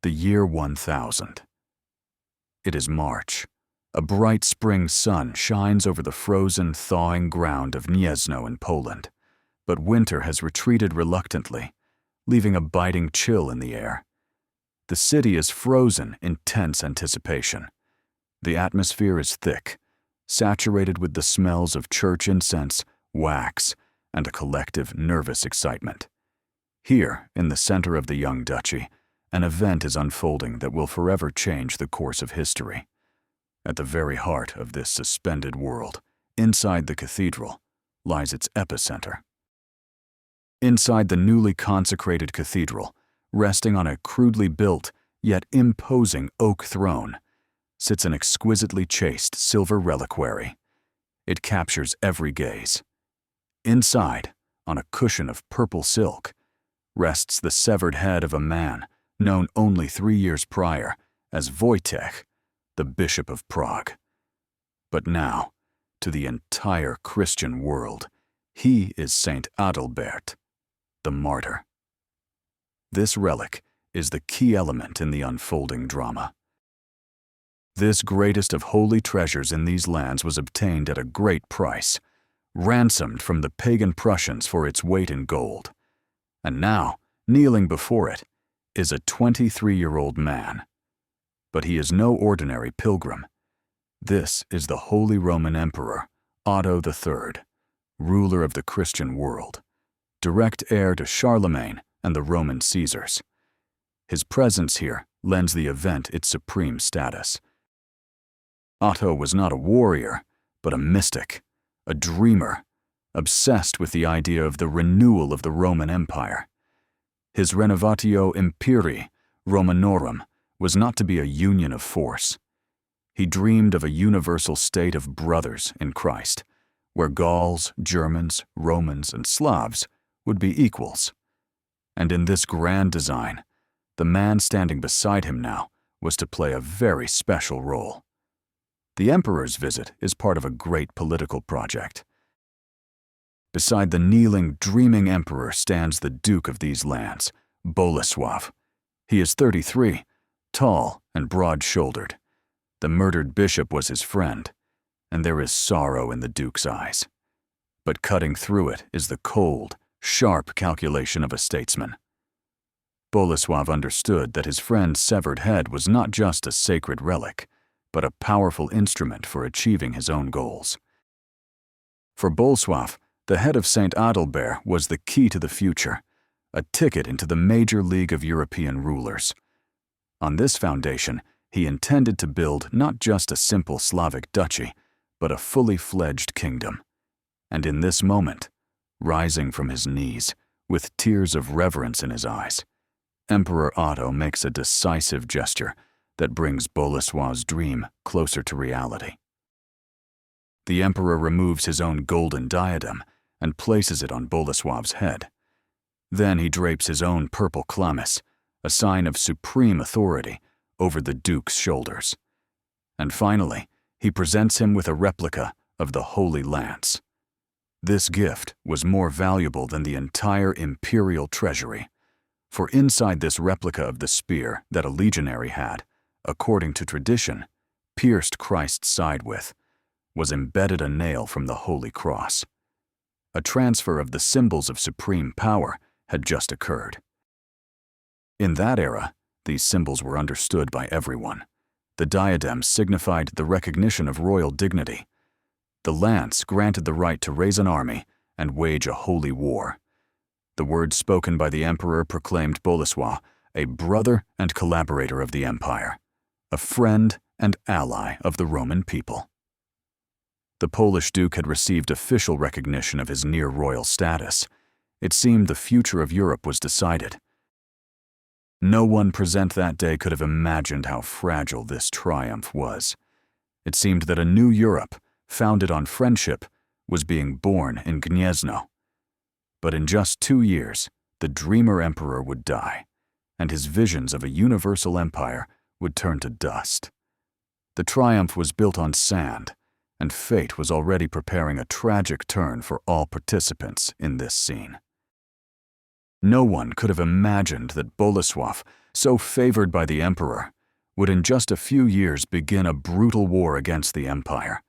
The year 1000. It is March. A bright spring sun shines over the frozen, thawing ground of Gniezno in Poland, but winter has retreated reluctantly, leaving a biting chill in the air. The city is frozen in tense anticipation. The atmosphere is thick, saturated with the smells of church incense, wax, and a collective nervous excitement. Here, in the center of the young duchy, an event is unfolding that will forever change the course of history. At the very heart of this suspended world, inside the cathedral, lies its epicenter. Inside the newly consecrated cathedral, resting on a crudely built, yet imposing oak throne, sits an exquisitely chased silver reliquary. It captures every gaze. Inside, on a cushion of purple silk, rests the severed head of a man known only 3 years prior as Wojciech, the Bishop of Prague. But now, to the entire Christian world, he is Saint Adalbert, the martyr. This relic is the key element in the unfolding drama. This greatest of holy treasures in these lands was obtained at a great price, ransomed from the pagan Prussians for its weight in gold. And now, kneeling before it, is a 23-year-old man. But he is no ordinary pilgrim. This is the Holy Roman Emperor, Otto III, ruler of the Christian world, direct heir to Charlemagne and the Roman Caesars. His presence here lends the event its supreme status. Otto was not a warrior, but a mystic, a dreamer, obsessed with the idea of the renewal of the Roman Empire. His Renovatio Imperii Romanorum was not to be a union of force. He dreamed of a universal state of brothers in Christ, where Gauls, Germans, Romans, and Slavs would be equals. And in this grand design, the man standing beside him now was to play a very special role. The emperor's visit is part of a great political project. Beside the kneeling, dreaming emperor stands the duke of these lands, Bolesław. He is 33, tall and broad-shouldered. The murdered bishop was his friend, and there is sorrow in the duke's eyes. But cutting through it is the cold, sharp calculation of a statesman. Bolesław understood that his friend's severed head was not just a sacred relic, but a powerful instrument for achieving his own goals. For Bolesław, the head of Saint Adalbert was the key to the future, a ticket into the major league of European rulers. On this foundation, he intended to build not just a simple Slavic duchy, but a fully fledged kingdom. And in this moment, rising from his knees, with tears of reverence in his eyes, Emperor Otto makes a decisive gesture that brings Bolesław's dream closer to reality. The emperor removes his own golden diadem and places it on Bolesław's head. Then he drapes his own purple chlamys, a sign of supreme authority, over the duke's shoulders. And finally, he presents him with a replica of the Holy Lance. This gift was more valuable than the entire imperial treasury, for inside this replica of the spear that a legionary had, according to tradition, pierced Christ's side with, was embedded a nail from the Holy Cross. A transfer of the symbols of supreme power had just occurred. In that era, these symbols were understood by everyone. The diadem signified the recognition of royal dignity. The lance granted the right to raise an army and wage a holy war. The words spoken by the emperor proclaimed Bolesław a brother and collaborator of the empire, a friend and ally of the Roman people. The Polish duke had received official recognition of his near-royal status. It seemed the future of Europe was decided. No one present that day could have imagined how fragile this triumph was. It seemed that a new Europe, founded on friendship, was being born in Gniezno. But in just 2 years, the dreamer emperor would die, and his visions of a universal empire would turn to dust. The triumph was built on sand, and fate was already preparing a tragic turn for all participants in this scene. No one could have imagined that Bolesław, so favored by the emperor, would in just a few years begin a brutal war against the empire,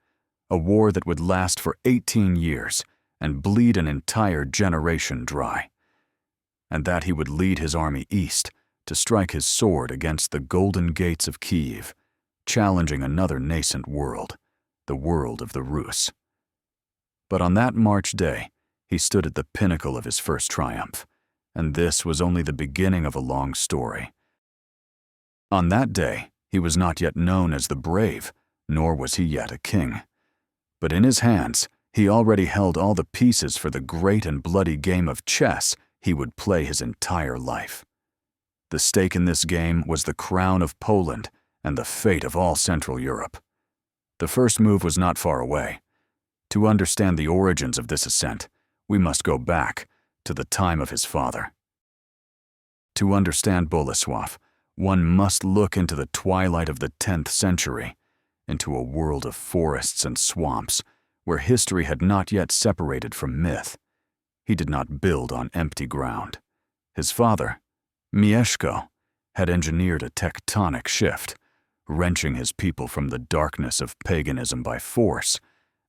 a war that would last for 18 years and bleed an entire generation dry, and that he would lead his army east to strike his sword against the golden gates of Kyiv, challenging another nascent world, the world of the Rus. But on that March day, he stood at the pinnacle of his first triumph, and this was only the beginning of a long story. On that day, he was not yet known as the Brave, nor was he yet a king. But in his hands, he already held all the pieces for the great and bloody game of chess he would play his entire life. The stake in this game was the crown of Poland and the fate of all Central Europe. The first move was not far away. To understand the origins of this ascent, we must go back to the time of his father. To understand Bolesław, one must look into the twilight of the 10th century, into a world of forests and swamps where history had not yet separated from myth. He did not build on empty ground. His father, Mieszko, had engineered a tectonic shift, wrenching his people from the darkness of paganism by force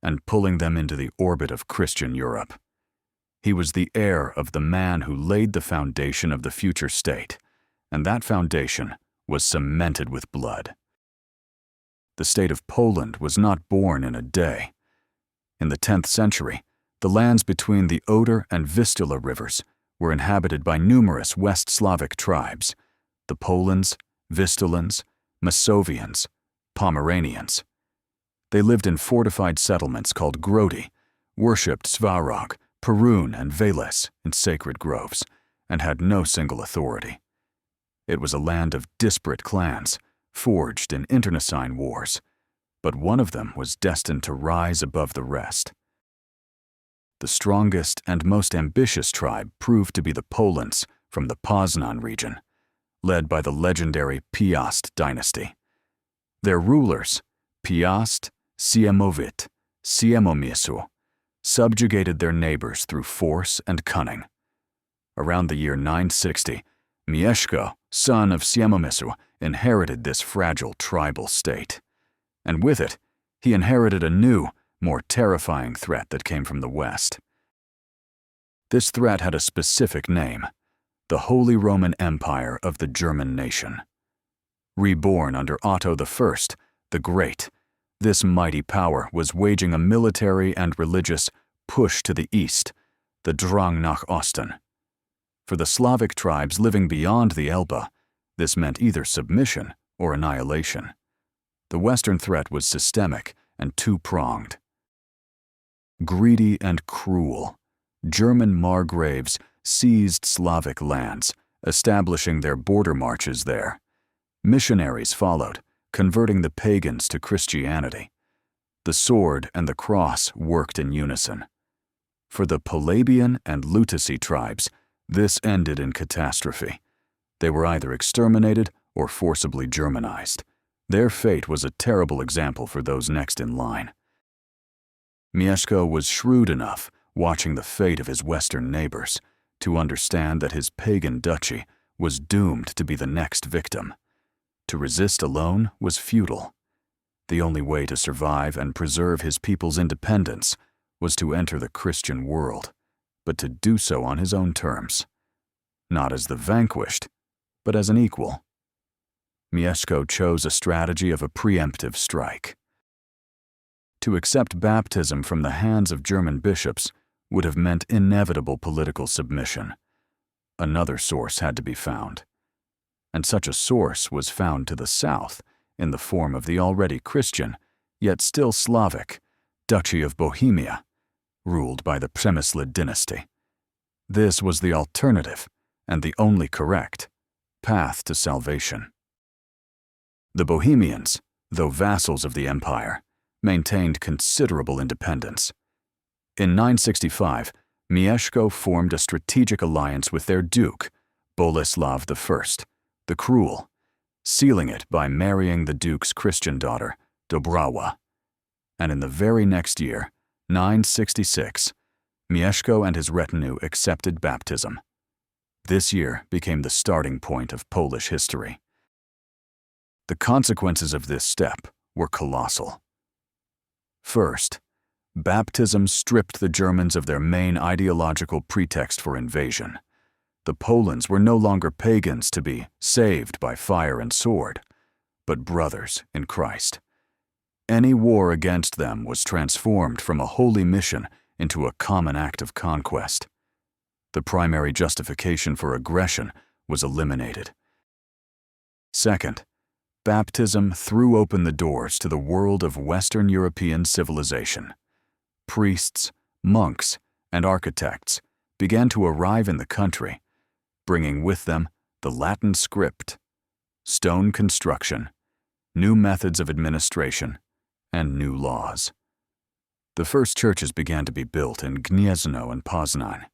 and pulling them into the orbit of Christian Europe. He was the heir of the man who laid the foundation of the future state, and that foundation was cemented with blood. The state of Poland was not born in a day. In the 10th century, the lands between the Oder and Vistula rivers were inhabited by numerous West Slavic tribes, the Polans, Vistulans, Masovians, Pomeranians. They lived in fortified settlements called grody, worshipped Svarog, Perun, and Veles in sacred groves, and had no single authority. It was a land of disparate clans, forged in internecine wars, but one of them was destined to rise above the rest. The strongest and most ambitious tribe proved to be the Polans from the Poznan region, led by the legendary Piast dynasty. Their rulers, Piast, Siemowit, Siemomysł, subjugated their neighbors through force and cunning. Around the year 960, Mieszko, son of Siemomysł, inherited this fragile tribal state. And with it, he inherited a new, more terrifying threat that came from the west. This threat had a specific name: the Holy Roman Empire of the German nation. Reborn under Otto I, the Great, this mighty power was waging a military and religious push to the east, the Drang nach Osten. For the Slavic tribes living beyond the Elbe, this meant either submission or annihilation. The Western threat was systemic and two-pronged. Greedy and cruel, German margraves seized Slavic lands, establishing their border marches there. Missionaries followed, converting the pagans to Christianity. The sword and the cross worked in unison. For the Palabian and Lutusi tribes, this ended in catastrophe. They were either exterminated or forcibly Germanized. Their fate was a terrible example for those next in line. Mieszko was shrewd enough, watching the fate of his western neighbors, to understand that his pagan duchy was doomed to be the next victim. To resist alone was futile. The only way to survive and preserve his people's independence was to enter the Christian world, but to do so on his own terms. Not as the vanquished, but as an equal. Mieszko chose a strategy of a preemptive strike. To accept baptism from the hands of German bishops would have meant inevitable political submission. Another source had to be found. And such a source was found to the south, in the form of the already Christian, yet still Slavic, Duchy of Bohemia, ruled by the Przemyslid dynasty. This was the alternative, and the only correct, path to salvation. The Bohemians, though vassals of the empire, maintained considerable independence. In 965, Mieszko formed a strategic alliance with their duke, Bolesław I, the Cruel, sealing it by marrying the duke's Christian daughter, Dobrawa. And in the very next year, 966, Mieszko and his retinue accepted baptism. This year became the starting point of Polish history. The consequences of this step were colossal. First, baptism stripped the Germans of their main ideological pretext for invasion. The Polans were no longer pagans to be saved by fire and sword, but brothers in Christ. Any war against them was transformed from a holy mission into a common act of conquest. The primary justification for aggression was eliminated. Second, baptism threw open the doors to the world of Western European civilization. Priests, monks, and architects began to arrive in the country, bringing with them the Latin script, stone construction, new methods of administration, and new laws. The first churches began to be built in Gniezno and Poznań.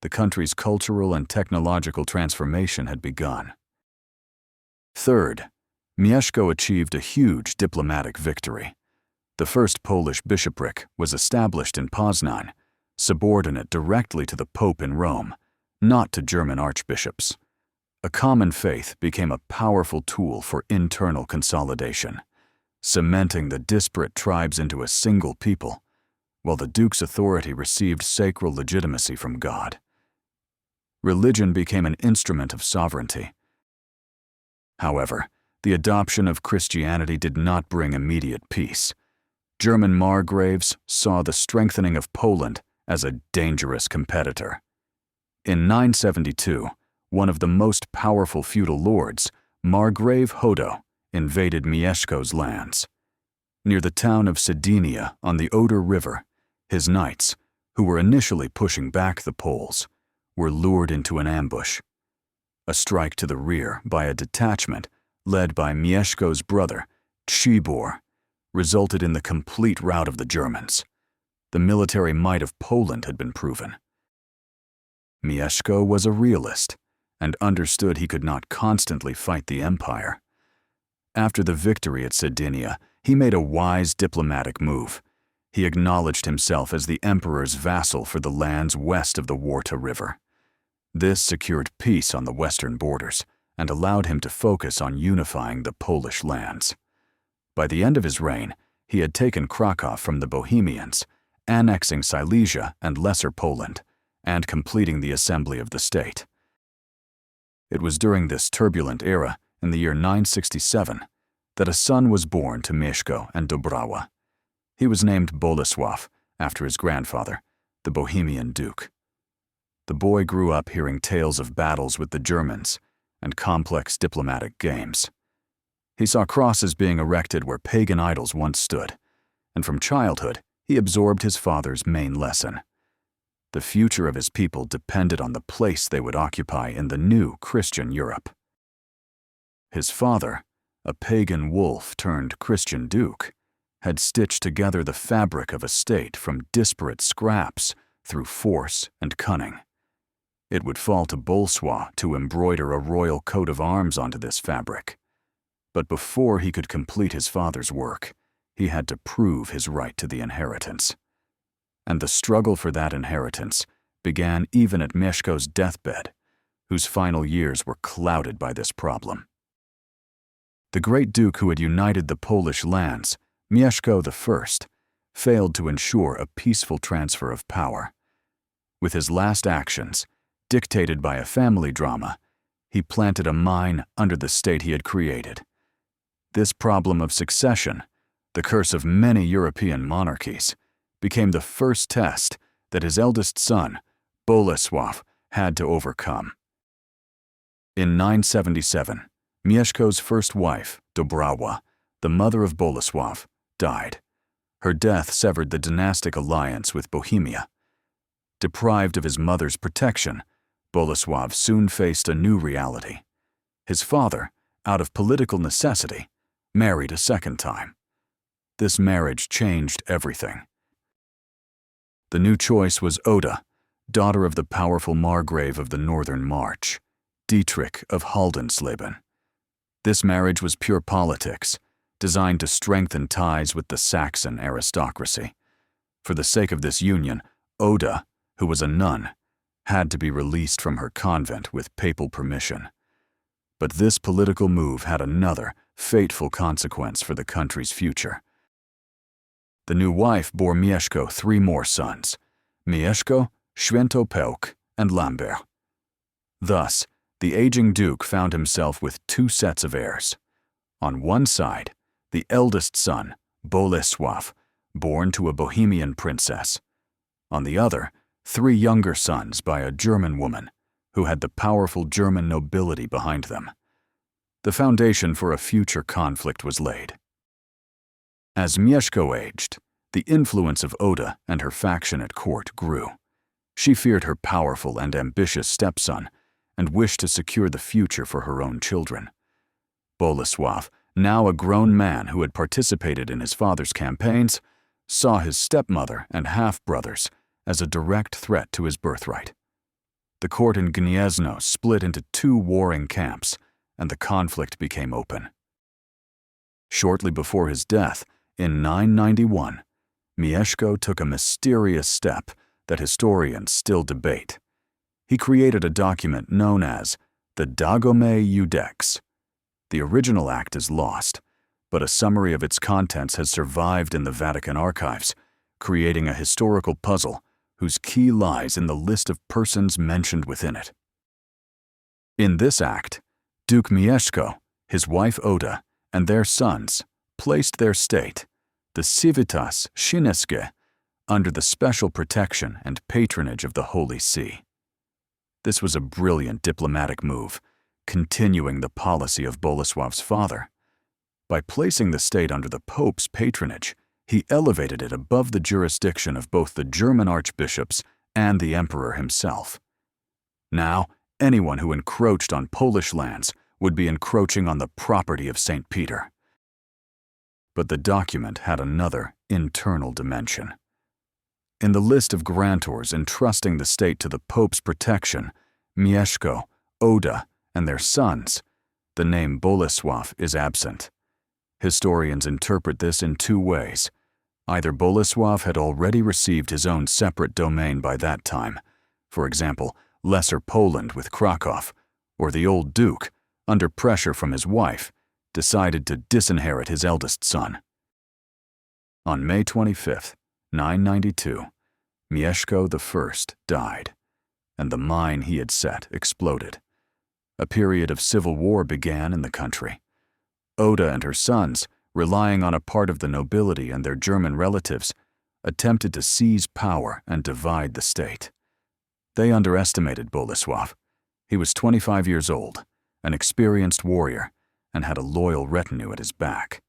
The country's cultural and technological transformation had begun. Third, Mieszko achieved a huge diplomatic victory. The first Polish bishopric was established in Poznań, subordinate directly to the Pope in Rome, not to German archbishops. A common faith became a powerful tool for internal consolidation, cementing the disparate tribes into a single people, while the Duke's authority received sacral legitimacy from God. Religion became an instrument of sovereignty. However, the adoption of Christianity did not bring immediate peace. German margraves saw the strengthening of Poland as a dangerous competitor. In 972, one of the most powerful feudal lords, Margrave Hodo, invaded Mieszko's lands. Near the town of Sidinia on the Oder River, his knights, who were initially pushing back the Poles, were lured into an ambush. A strike to the rear by a detachment led by Mieszko's brother, Czibor, resulted in the complete rout of the Germans. The military might of Poland had been proven. Mieszko was a realist and understood he could not constantly fight the empire. After the victory at Sidinia, he made a wise diplomatic move. He acknowledged himself as the emperor's vassal for the lands west of the Warta River. This secured peace on the western borders and allowed him to focus on unifying the Polish lands. By the end of his reign, he had taken Kraków from the Bohemians, annexing Silesia and Lesser Poland, and completing the assembly of the state. It was during this turbulent era, in the year 967, that a son was born to Mieszko and Dobrawa. He was named Bolesław, after his grandfather, the Bohemian Duke. The boy grew up hearing tales of battles with the Germans and complex diplomatic games. He saw crosses being erected where pagan idols once stood, and from childhood he absorbed his father's main lesson. The future of his people depended on the place they would occupy in the new Christian Europe. His father, a pagan wolf turned Christian duke, had stitched together the fabric of a state from disparate scraps through force and cunning. It would fall to Bolesław to embroider a royal coat of arms onto this fabric. But before he could complete his father's work, he had to prove his right to the inheritance. And the struggle for that inheritance began even at Mieszko's deathbed, whose final years were clouded by this problem. The great duke who had united the Polish lands, Mieszko I, failed to ensure a peaceful transfer of power. With his last actions, dictated by a family drama, he planted a mine under the state he had created. This problem of succession, the curse of many European monarchies, became the first test that his eldest son, Bolesław, had to overcome. In 977, Mieszko's first wife, Dobrawa, the mother of Bolesław, died. Her death severed the dynastic alliance with Bohemia. Deprived of his mother's protection, Bolesław soon faced a new reality. His father, out of political necessity, married a second time. This marriage changed everything. The new choice was Oda, daughter of the powerful Margrave of the Northern March, Dietrich of Haldensleben. This marriage was pure politics, designed to strengthen ties with the Saxon aristocracy. For the sake of this union, Oda, who was a nun, had to be released from her convent with papal permission. But this political move had another, fateful consequence for the country's future. The new wife bore Mieszko 3 more sons, Mieszko, Sviatopolk, and Lambert. Thus, the aging duke found himself with 2 sets of heirs. On one side, the eldest son, Bolesław, born to a Bohemian princess. On the other, 3 younger sons by a German woman, who had the powerful German nobility behind them. The foundation for a future conflict was laid. As Mieszko aged, the influence of Oda and her faction at court grew. She feared her powerful and ambitious stepson and wished to secure the future for her own children. Bolesław, now a grown man who had participated in his father's campaigns, saw his stepmother and half-brothers as a direct threat to his birthright. The court in Gniezno split into 2 warring camps, and the conflict became open. Shortly before his death, in 991, Mieszko took a mysterious step that historians still debate. He created a document known as the Dagome Judex. The original act is lost, but a summary of its contents has survived in the Vatican archives, creating a historical puzzle whose key lies in the list of persons mentioned within it. In this act, Duke Mieszko, his wife Oda, and their sons placed their state, the Civitas Szyneskie, under the special protection and patronage of the Holy See. This was a brilliant diplomatic move, continuing the policy of Bolesław's father. By placing the state under the Pope's patronage, he elevated it above the jurisdiction of both the German archbishops and the emperor himself. Now, anyone who encroached on Polish lands would be encroaching on the property of St. Peter. But the document had another internal dimension. In the list of grantors entrusting the state to the Pope's protection, Mieszko, Oda, and their sons, the name Bolesław is absent. Historians interpret this in 2 ways. Either Bolesław had already received his own separate domain by that time, for example, Lesser Poland with Kraków, or the old duke, under pressure from his wife, decided to disinherit his eldest son. On May 25, 992, Mieszko I died, and the mine he had set exploded. A period of civil war began in the country. Oda and her sons, relying on a part of the nobility and their German relatives, attempted to seize power and divide the state. They underestimated Bolesław. He was 25 years old, an experienced warrior, and had a loyal retinue at his back.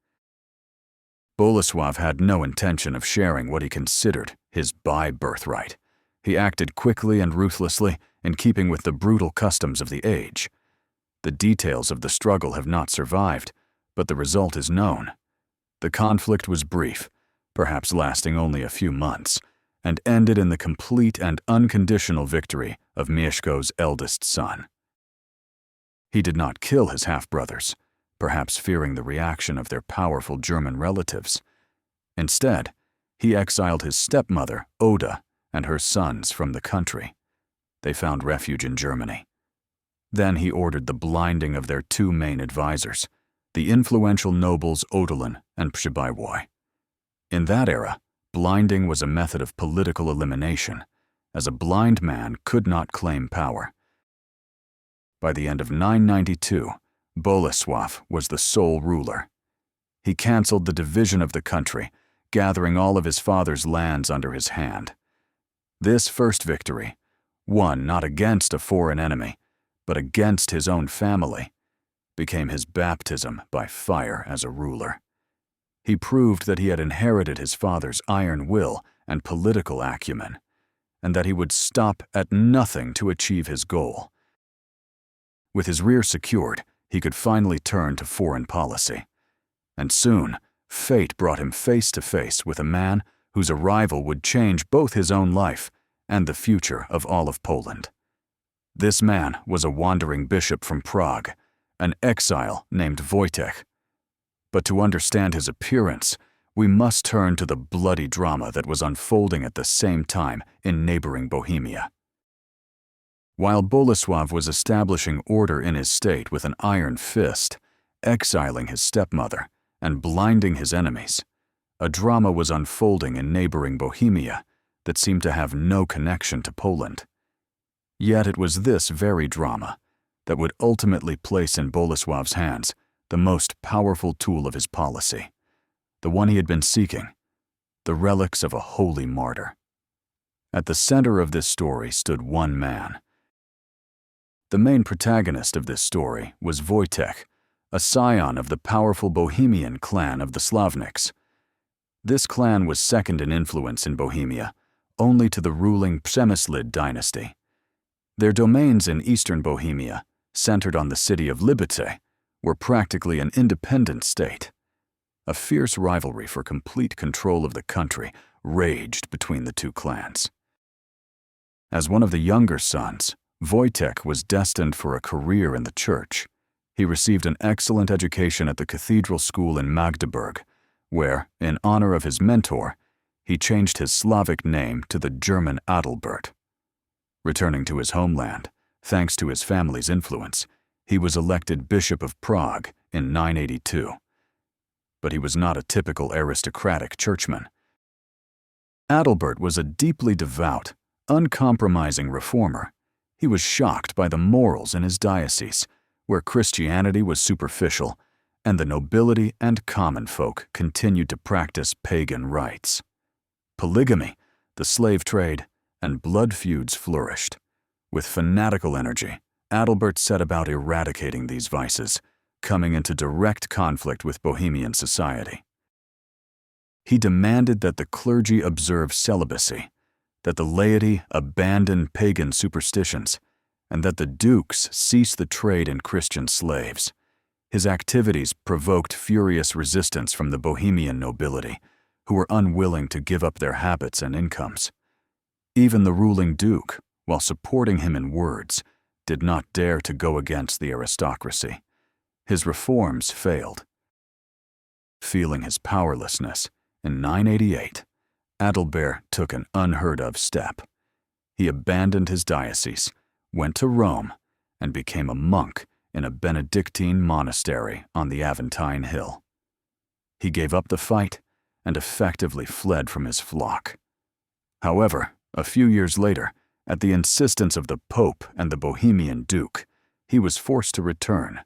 Bolesław had no intention of sharing what he considered his birthright. He acted quickly and ruthlessly, in keeping with the brutal customs of the age. The details of the struggle have not survived, but the result is known. The conflict was brief, perhaps lasting only a few months, and ended in the complete and unconditional victory of Mieszko's eldest son. He did not kill his half-brothers, perhaps fearing the reaction of their powerful German relatives. Instead, he exiled his stepmother, Oda, and her sons from the country. They found refuge in Germany. Then he ordered the blinding of their 2 main advisors, the influential nobles Odolin and Przybywaj. In that era, blinding was a method of political elimination, as a blind man could not claim power. By the end of 992, Bolesław was the sole ruler. He canceled the division of the country, gathering all of his father's lands under his hand. This first victory, won not against a foreign enemy, but against his own family, became his baptism by fire as a ruler. He proved that he had inherited his father's iron will and political acumen, and that he would stop at nothing to achieve his goal. With his rear secured, he could finally turn to foreign policy. And soon, fate brought him face to face with a man whose arrival would change both his own life and the future of all of Poland. This man was a wandering bishop from Prague, an exile named Wojtek. But to understand his appearance, we must turn to the bloody drama that was unfolding at the same time in neighboring Bohemia. While Bolesław was establishing order in his state with an iron fist, exiling his stepmother, and blinding his enemies, a drama was unfolding in neighboring Bohemia that seemed to have no connection to Poland. Yet it was this very drama that would ultimately place in Bolesław's hands the most powerful tool of his policy, the one he had been seeking, the relics of a holy martyr. At the center of this story stood one man. The main protagonist of this story was Wojtek, a scion of the powerful Bohemian clan of the Slavniks. This clan was second in influence in Bohemia, only to the ruling Przemyslid dynasty. Their domains in eastern Bohemia, centered on the city of Libice, were practically an independent state. A fierce rivalry for complete control of the country raged between the two clans. As one of the younger sons, Wojtek was destined for a career in the church. He received an excellent education at the cathedral school in Magdeburg, where, in honor of his mentor, he changed his Slavic name to the German Adalbert. Returning to his homeland, thanks to his family's influence, he was elected Bishop of Prague in 982. But he was not a typical aristocratic churchman. Adalbert was a deeply devout, uncompromising reformer. He was shocked by the morals in his diocese, where Christianity was superficial and the nobility and common folk continued to practice pagan rites. Polygamy, the slave trade, and blood feuds flourished. With fanatical energy, Adalbert set about eradicating these vices, coming into direct conflict with Bohemian society. He demanded that the clergy observe celibacy, that the laity abandon pagan superstitions, and that the dukes cease the trade in Christian slaves. His activities provoked furious resistance from the Bohemian nobility, who were unwilling to give up their habits and incomes. Even the ruling duke, while supporting him in words, did not dare to go against the aristocracy. His reforms failed. Feeling his powerlessness, in 988, Adalbert took an unheard-of step. He abandoned his diocese, went to Rome, and became a monk in a Benedictine monastery on the Aventine Hill. He gave up the fight and effectively fled from his flock. However, a few years later, at the insistence of the Pope and the Bohemian Duke, he was forced to return.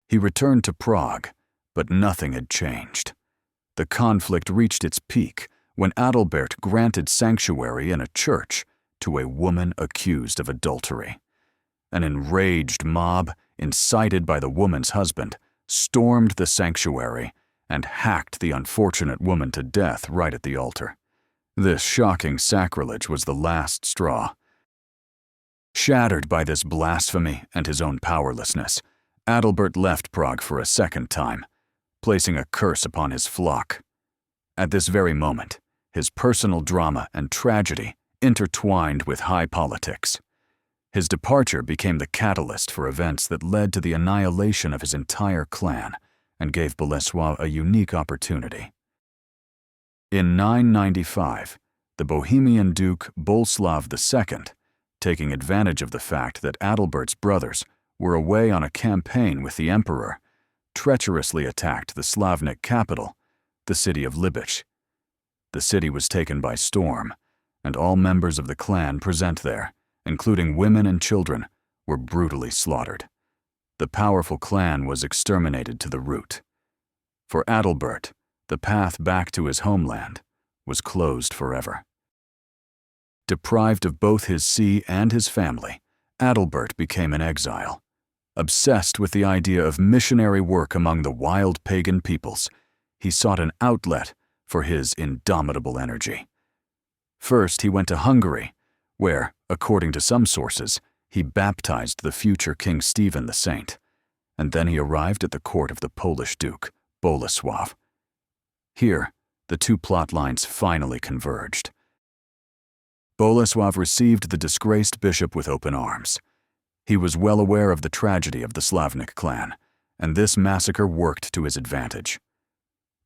He returned to Prague, but nothing had changed. The conflict reached its peak when Adalbert granted sanctuary in a church to a woman accused of adultery. An enraged mob, incited by the woman's husband, stormed the sanctuary and hacked the unfortunate woman to death right at the altar. This shocking sacrilege was the last straw. Shattered by this blasphemy and his own powerlessness, Adalbert left Prague for a second time, placing a curse upon his flock. At this very moment, his personal drama and tragedy intertwined with high politics. His departure became the catalyst for events that led to the annihilation of his entire clan and gave Bolesław a unique opportunity. In 995, the Bohemian Duke Bolesław II, taking advantage of the fact that Adalbert's brothers were away on a campaign with the emperor, treacherously attacked the Slavnik capital, the city of Libice. The city was taken by storm, and all members of the clan present there, including women and children, were brutally slaughtered. The powerful clan was exterminated to the root. For Adalbert, the path back to his homeland was closed forever. Deprived of both his see and his family, Adalbert became an exile. Obsessed with the idea of missionary work among the wild pagan peoples, he sought an outlet for his indomitable energy. First, he went to Hungary, where, according to some sources, he baptized the future King Stephen the Saint, and then he arrived at the court of the Polish Duke, Bolesław. Here, the two plot lines finally converged. Bolesław received the disgraced bishop with open arms. He was well aware of the tragedy of the Slavnik clan, and this massacre worked to his advantage.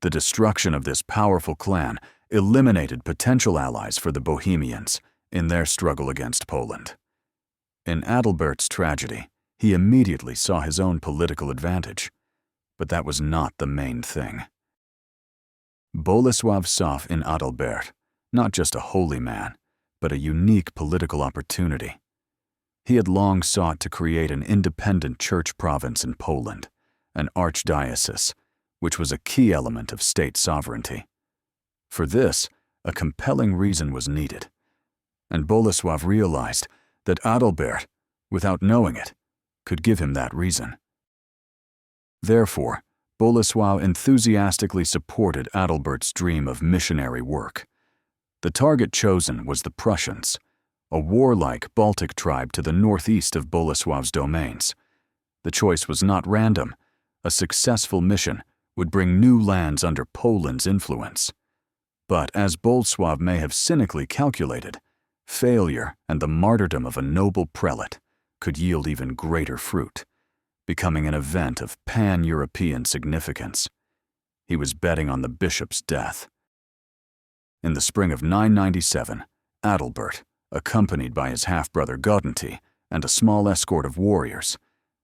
The destruction of this powerful clan eliminated potential allies for the Bohemians in their struggle against Poland. In Adalbert's tragedy, he immediately saw his own political advantage. But that was not the main thing. Bolesław saw in Adalbert not just a holy man, but a unique political opportunity. He had long sought to create an independent church province in Poland, an archdiocese, which was a key element of state sovereignty. For this, a compelling reason was needed, and Bolesław realized that Adalbert, without knowing it, could give him that reason. Therefore, Bolesław enthusiastically supported Adalbert's dream of missionary work. The target chosen was the Prussians, a warlike Baltic tribe to the northeast of Bolesław's domains. The choice was not random. A successful mission would bring new lands under Poland's influence. But as Bolesław may have cynically calculated, failure and the martyrdom of a noble prelate could yield even greater fruit, becoming an event of pan-European significance. He was betting on the bishop's death. In the spring of 997, Adalbert, accompanied by his half-brother Gaudenty and a small escort of warriors,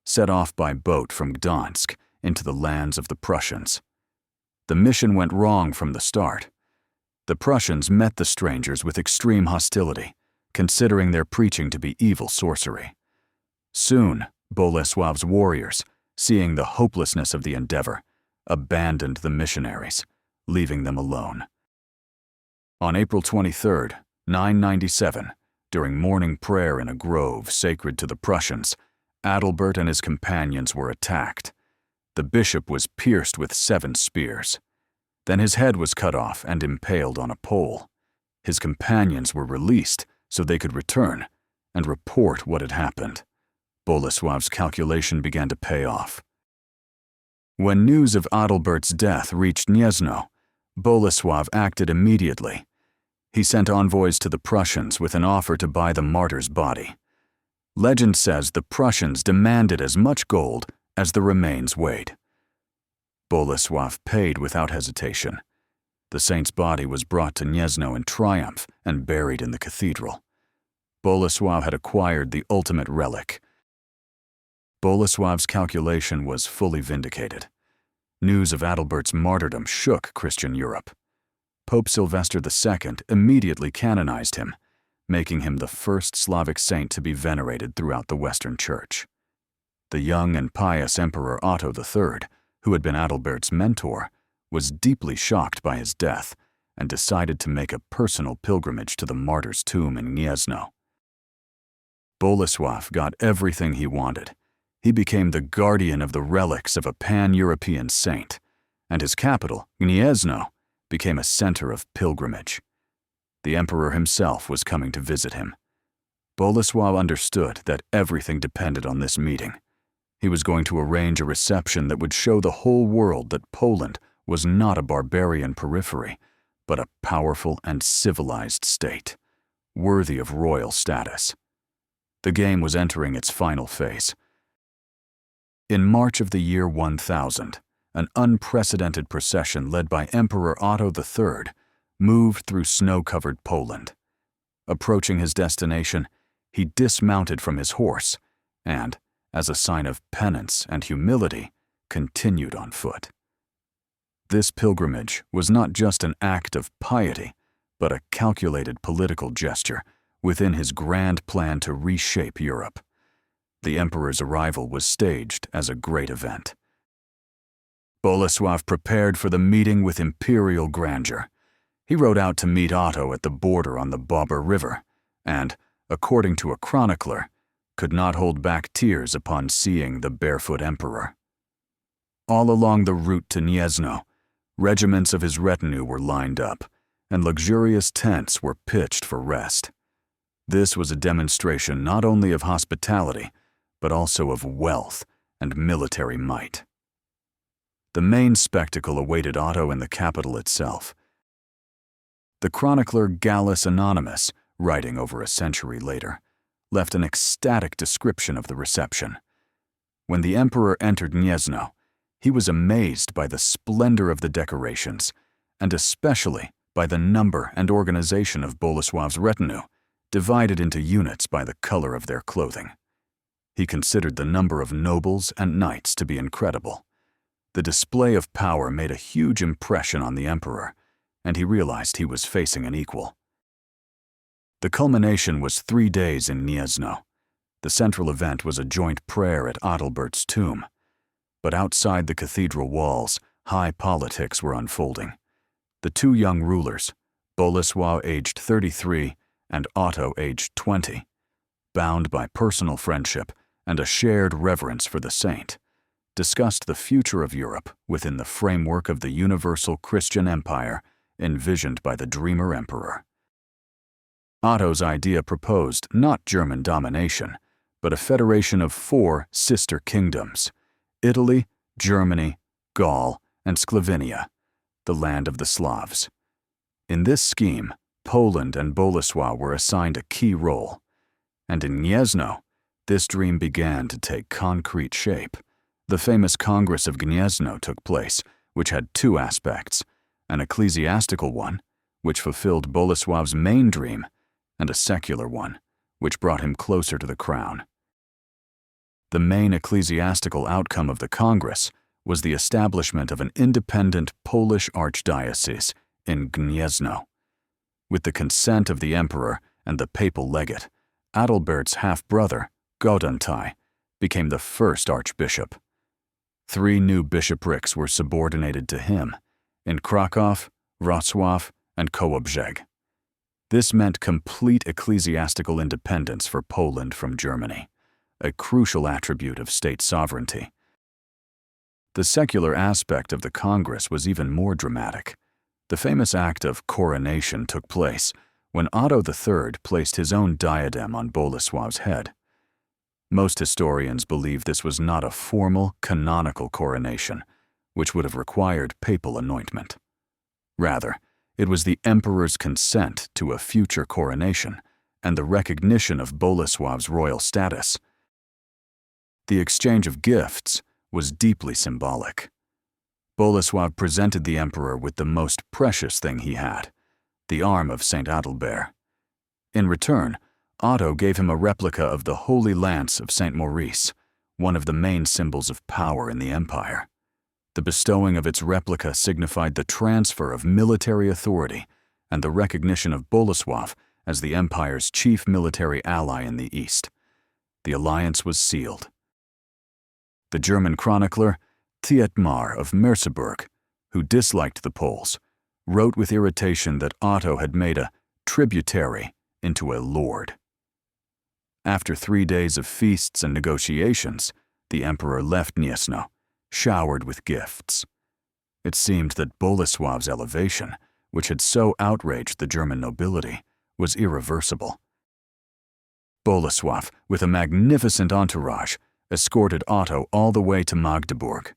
set off by boat from Gdansk into the lands of the Prussians. The mission went wrong from the start. The Prussians met the strangers with extreme hostility, considering their preaching to be evil sorcery. Soon, Bolesław's warriors, seeing the hopelessness of the endeavor, abandoned the missionaries, leaving them alone. On April 23, 997, during morning prayer in a grove sacred to the Prussians, Adalbert and his companions were attacked. The bishop was pierced with 7 spears. Then his head was cut off and impaled on a pole. His companions were released so they could return and report what had happened. Bolesław's calculation began to pay off. When news of Adalbert's death reached Gniezno, Bolesław acted immediately. He sent envoys to the Prussians with an offer to buy the martyr's body. Legend says the Prussians demanded as much gold as the remains weighed. Bolesław paid without hesitation. The saint's body was brought to Gniezno in triumph and buried in the cathedral. Bolesław had acquired the ultimate relic. Bolesław's calculation was fully vindicated. News of Adalbert's martyrdom shook Christian Europe. Pope Sylvester II immediately canonized him, making him the first Slavic saint to be venerated throughout the Western Church. The young and pious Emperor Otto III, who had been Adalbert's mentor, was deeply shocked by his death and decided to make a personal pilgrimage to the martyr's tomb in Gniezno. Bolesław got everything he wanted. He became the guardian of the relics of a pan-European saint, and his capital, Gniezno, became a center of pilgrimage. The emperor himself was coming to visit him. Bolesław understood that everything depended on this meeting. He was going to arrange a reception that would show the whole world that Poland was not a barbarian periphery, but a powerful and civilized state, worthy of royal status. The game was entering its final phase. In March of the year 1000, an unprecedented procession led by Emperor Otto III moved through snow-covered Poland. Approaching his destination, he dismounted from his horse and, as a sign of penance and humility, continued on foot. This pilgrimage was not just an act of piety, but a calculated political gesture within his grand plan to reshape Europe. The emperor's arrival was staged as a great event. Bolesław prepared for the meeting with imperial grandeur. He rode out to meet Otto at the border on the Bobr River, and, according to a chronicler, could not hold back tears upon seeing the barefoot emperor. All along the route to Gniezno, regiments of his retinue were lined up, and luxurious tents were pitched for rest. This was a demonstration not only of hospitality, but also of wealth and military might. The main spectacle awaited Otto in the capital itself. The chronicler Gallus Anonymous, writing over a century later, left an ecstatic description of the reception. When the emperor entered Gniezno, he was amazed by the splendor of the decorations, and especially by the number and organization of Bolesław's retinue, divided into units by the color of their clothing. He considered the number of nobles and knights to be incredible. The display of power made a huge impression on the emperor, and he realized he was facing an equal. The culmination was 3 days in Gniezno. The central event was a joint prayer at Adalbert's tomb. But outside the cathedral walls, high politics were unfolding. The two young rulers, Bolesław aged 33 and Otto aged 20, bound by personal friendship and a shared reverence for the saint, discussed the future of Europe within the framework of the universal Christian empire envisioned by the dreamer emperor. Otto's idea proposed not German domination, but a federation of 4 sister kingdoms: Italy, Germany, Gaul, and Sclavenia, the land of the Slavs. In this scheme, Poland and Bolesław were assigned a key role, and in Gniezno, this dream began to take concrete shape. The famous Congress of Gniezno took place, which had 2 aspects: an ecclesiastical one, which fulfilled Bolesław's main dream, and a secular one, which brought him closer to the crown. The main ecclesiastical outcome of the Congress was the establishment of an independent Polish archdiocese in Gniezno. With the consent of the emperor and the papal legate, Adalbert's half-brother, Goduntai, became the first archbishop. 3 new bishoprics were subordinated to him, in Kraków, Wrocław, and Kołobrzeg. This meant complete ecclesiastical independence for Poland from Germany, a crucial attribute of state sovereignty. The secular aspect of the Congress was even more dramatic. The famous act of coronation took place when Otto III placed his own diadem on Bolesław's head. Most historians believe this was not a formal, canonical coronation, which would have required papal anointment. Rather, it was the emperor's consent to a future coronation and the recognition of Bolesław's royal status. The exchange of gifts was deeply symbolic. Bolesław presented the emperor with the most precious thing he had, the arm of Saint Adalbert. In return, Otto gave him a replica of the Holy Lance of Saint Maurice, one of the main symbols of power in the empire. The bestowing of its replica signified the transfer of military authority and the recognition of Bolesław as the empire's chief military ally in the east. The alliance was sealed. The German chronicler Thietmar of Merseburg, who disliked the Poles, wrote with irritation that Otto had made a tributary into a lord. After 3 days of feasts and negotiations, the emperor left Gniezno, showered with gifts. It seemed that Bolesław's elevation, which had so outraged the German nobility, was irreversible. Bolesław, with a magnificent entourage, escorted Otto all the way to Magdeburg.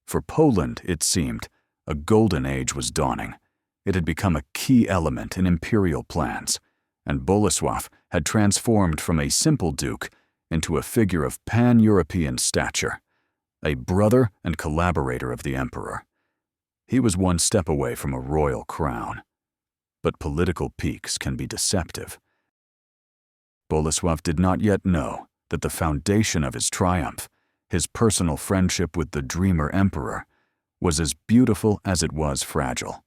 For Poland, it seemed, a golden age was dawning. It had become a key element in imperial plans, and Bolesław had transformed from a simple duke into a figure of pan-European stature, a brother and collaborator of the emperor. He was one step away from a royal crown. But political peaks can be deceptive. Bolesław did not yet know that the foundation of his triumph, his personal friendship with the dreamer emperor, was as beautiful as it was fragile.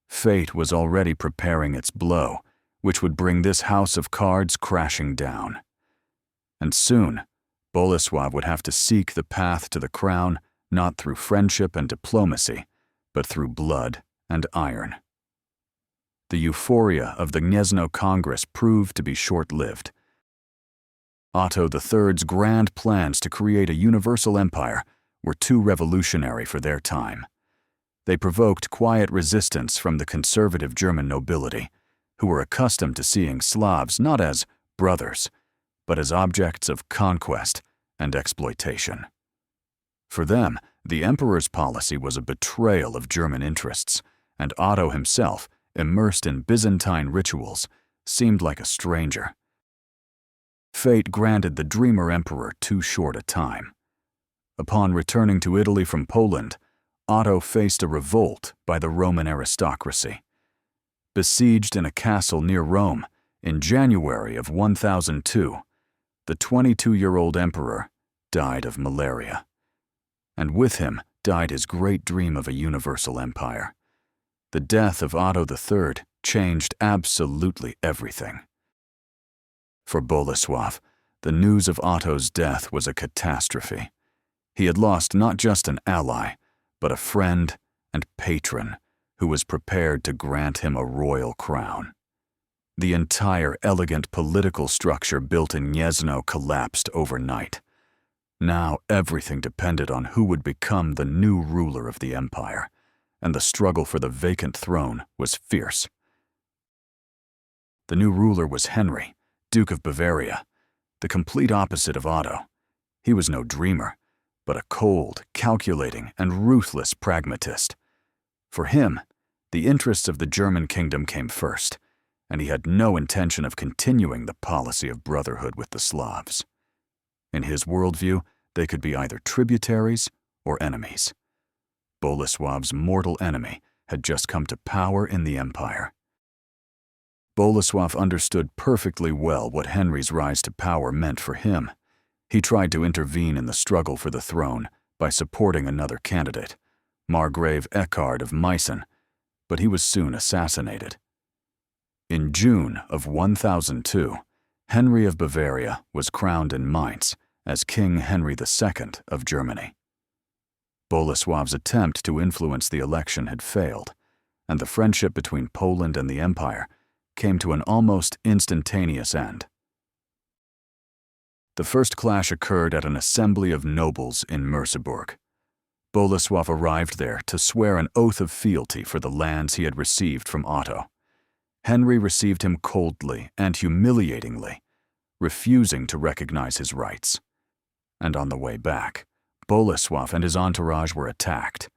Fate was already preparing its blow, which would bring this house of cards crashing down. And soon, Bolesław would have to seek the path to the crown not through friendship and diplomacy, but through blood and iron. The euphoria of the Gniezno Congress proved to be short-lived. Otto III's grand plans to create a universal empire were too revolutionary for their time. They provoked quiet resistance from the conservative German nobility, who were accustomed to seeing Slavs not as brothers, but as objects of conquest and exploitation. For them, the emperor's policy was a betrayal of German interests, and Otto himself, immersed in Byzantine rituals, seemed like a stranger. Fate granted the dreamer emperor too short a time. Upon returning to Italy from Poland, Otto faced a revolt by the Roman aristocracy. Besieged in a castle near Rome, In January of 1002, the 22-year-old emperor died of malaria, and with him died his great dream of a universal empire. The death of Otto III changed absolutely everything. For Bolesław, the news of Otto's death was a catastrophe. He had lost not just an ally, but a friend and patron who was prepared to grant him a royal crown. The entire elegant political structure built in Gniezno collapsed overnight. Now everything depended on who would become the new ruler of the empire, and the struggle for the vacant throne was fierce. The new ruler was Henry, Duke of Bavaria, the complete opposite of Otto. He was no dreamer, but a cold, calculating, and ruthless pragmatist. For him, the interests of the German kingdom came first, and he had no intention of continuing the policy of brotherhood with the Slavs. In his worldview, they could be either tributaries or enemies. Bolesław's mortal enemy had just come to power in the empire. Bolesław understood perfectly well what Henry's rise to power meant for him. He tried to intervene in the struggle for the throne by supporting another candidate, Margrave Eckhard of Meissen, but he was soon assassinated. In June of 1002, Henry of Bavaria was crowned in Mainz as King Henry II of Germany. Bolesław's attempt to influence the election had failed, and the friendship between Poland and the empire came to an almost instantaneous end. The first clash occurred at an assembly of nobles in Merseburg. Bolesław arrived there to swear an oath of fealty for the lands he had received from Otto. Henry received him coldly and humiliatingly, refusing to recognize his rights. And on the way back, Bolesław and his entourage were attacked.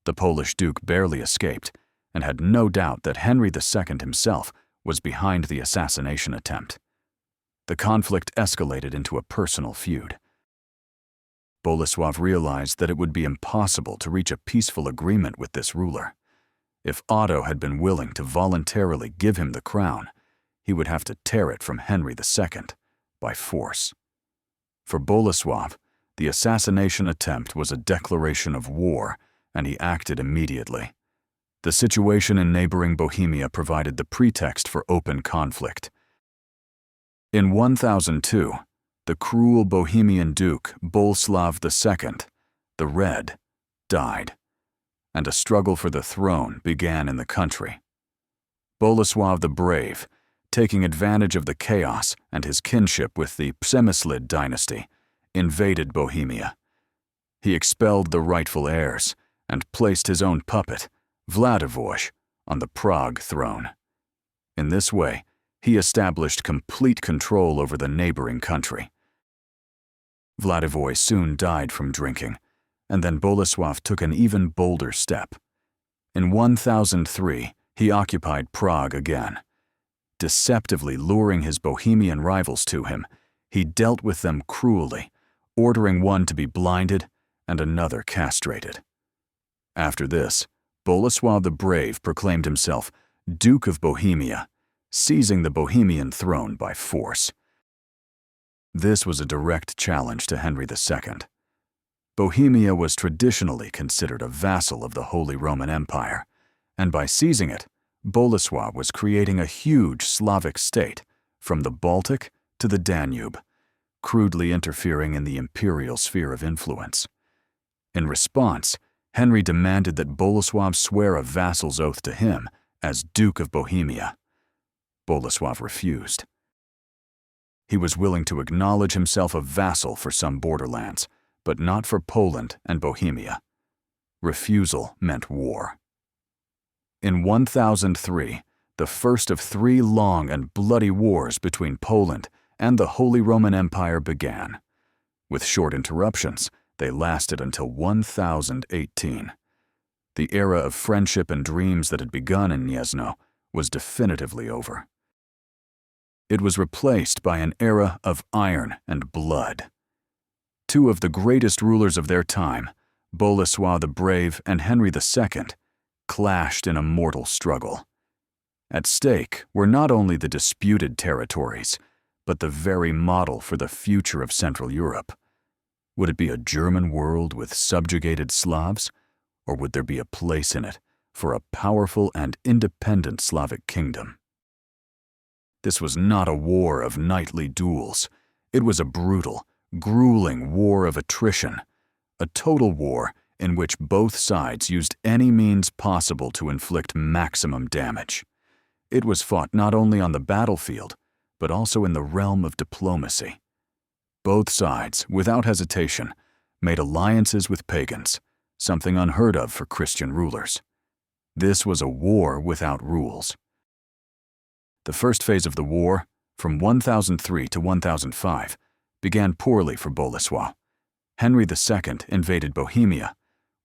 The Polish duke barely escaped, and had no doubt that Henry II himself was behind the assassination attempt. The conflict escalated into a personal feud. Bolesław realized that it would be impossible to reach a peaceful agreement with this ruler. If Otto had been willing to voluntarily give him the crown, he would have to tear it from Henry II by force. For Bolesław, the assassination attempt was a declaration of war, and he acted immediately. The situation in neighboring Bohemia provided the pretext for open conflict. In 1002, the cruel Bohemian Duke Bolesław II, the Red, died, and a struggle for the throne began in the country. Bolesław the Brave, taking advantage of the chaos and his kinship with the Przemyslid dynasty, invaded Bohemia. He expelled the rightful heirs and placed his own puppet, Vladimir, on the Prague throne. In this way, he established complete control over the neighboring country. Vladimir soon died from drinking, and then Bolesław took an even bolder step. In 1003, he occupied Prague again. Deceptively luring his Bohemian rivals to him, he dealt with them cruelly, ordering one to be blinded and another castrated. After this, Bolesław the Brave proclaimed himself Duke of Bohemia, seizing the Bohemian throne by force. This was a direct challenge to Henry II. Bohemia was traditionally considered a vassal of the Holy Roman Empire, and by seizing it, Bolesław was creating a huge Slavic state from the Baltic to the Danube, crudely interfering in the imperial sphere of influence. In response, Henry demanded that Bolesław swear a vassal's oath to him as Duke of Bohemia. Bolesław refused. He was willing to acknowledge himself a vassal for some borderlands, but not for Poland and Bohemia. Refusal meant war. In 1003, the first of 3 long and bloody wars between Poland and the Holy Roman Empire began. With short interruptions, they lasted until 1018. The era of friendship and dreams that had begun in Gniezno was definitively over. It was replaced by an era of iron and blood. 2 of the greatest rulers of their time, Bolesław the Brave and Henry II, clashed in a mortal struggle. At stake were not only the disputed territories, but the very model for the future of Central Europe. Would it be a German world with subjugated Slavs, or would there be a place in it for a powerful and independent Slavic kingdom? This was not a war of knightly duels. It was a brutal, grueling war of attrition, a total war in which both sides used any means possible to inflict maximum damage. It was fought not only on the battlefield, but also in the realm of diplomacy. Both sides, without hesitation, made alliances with pagans, something unheard of for Christian rulers. This was a war without rules. The first phase of the war, from 1003 to 1005, began poorly for Bolesław. Henry II invaded Bohemia,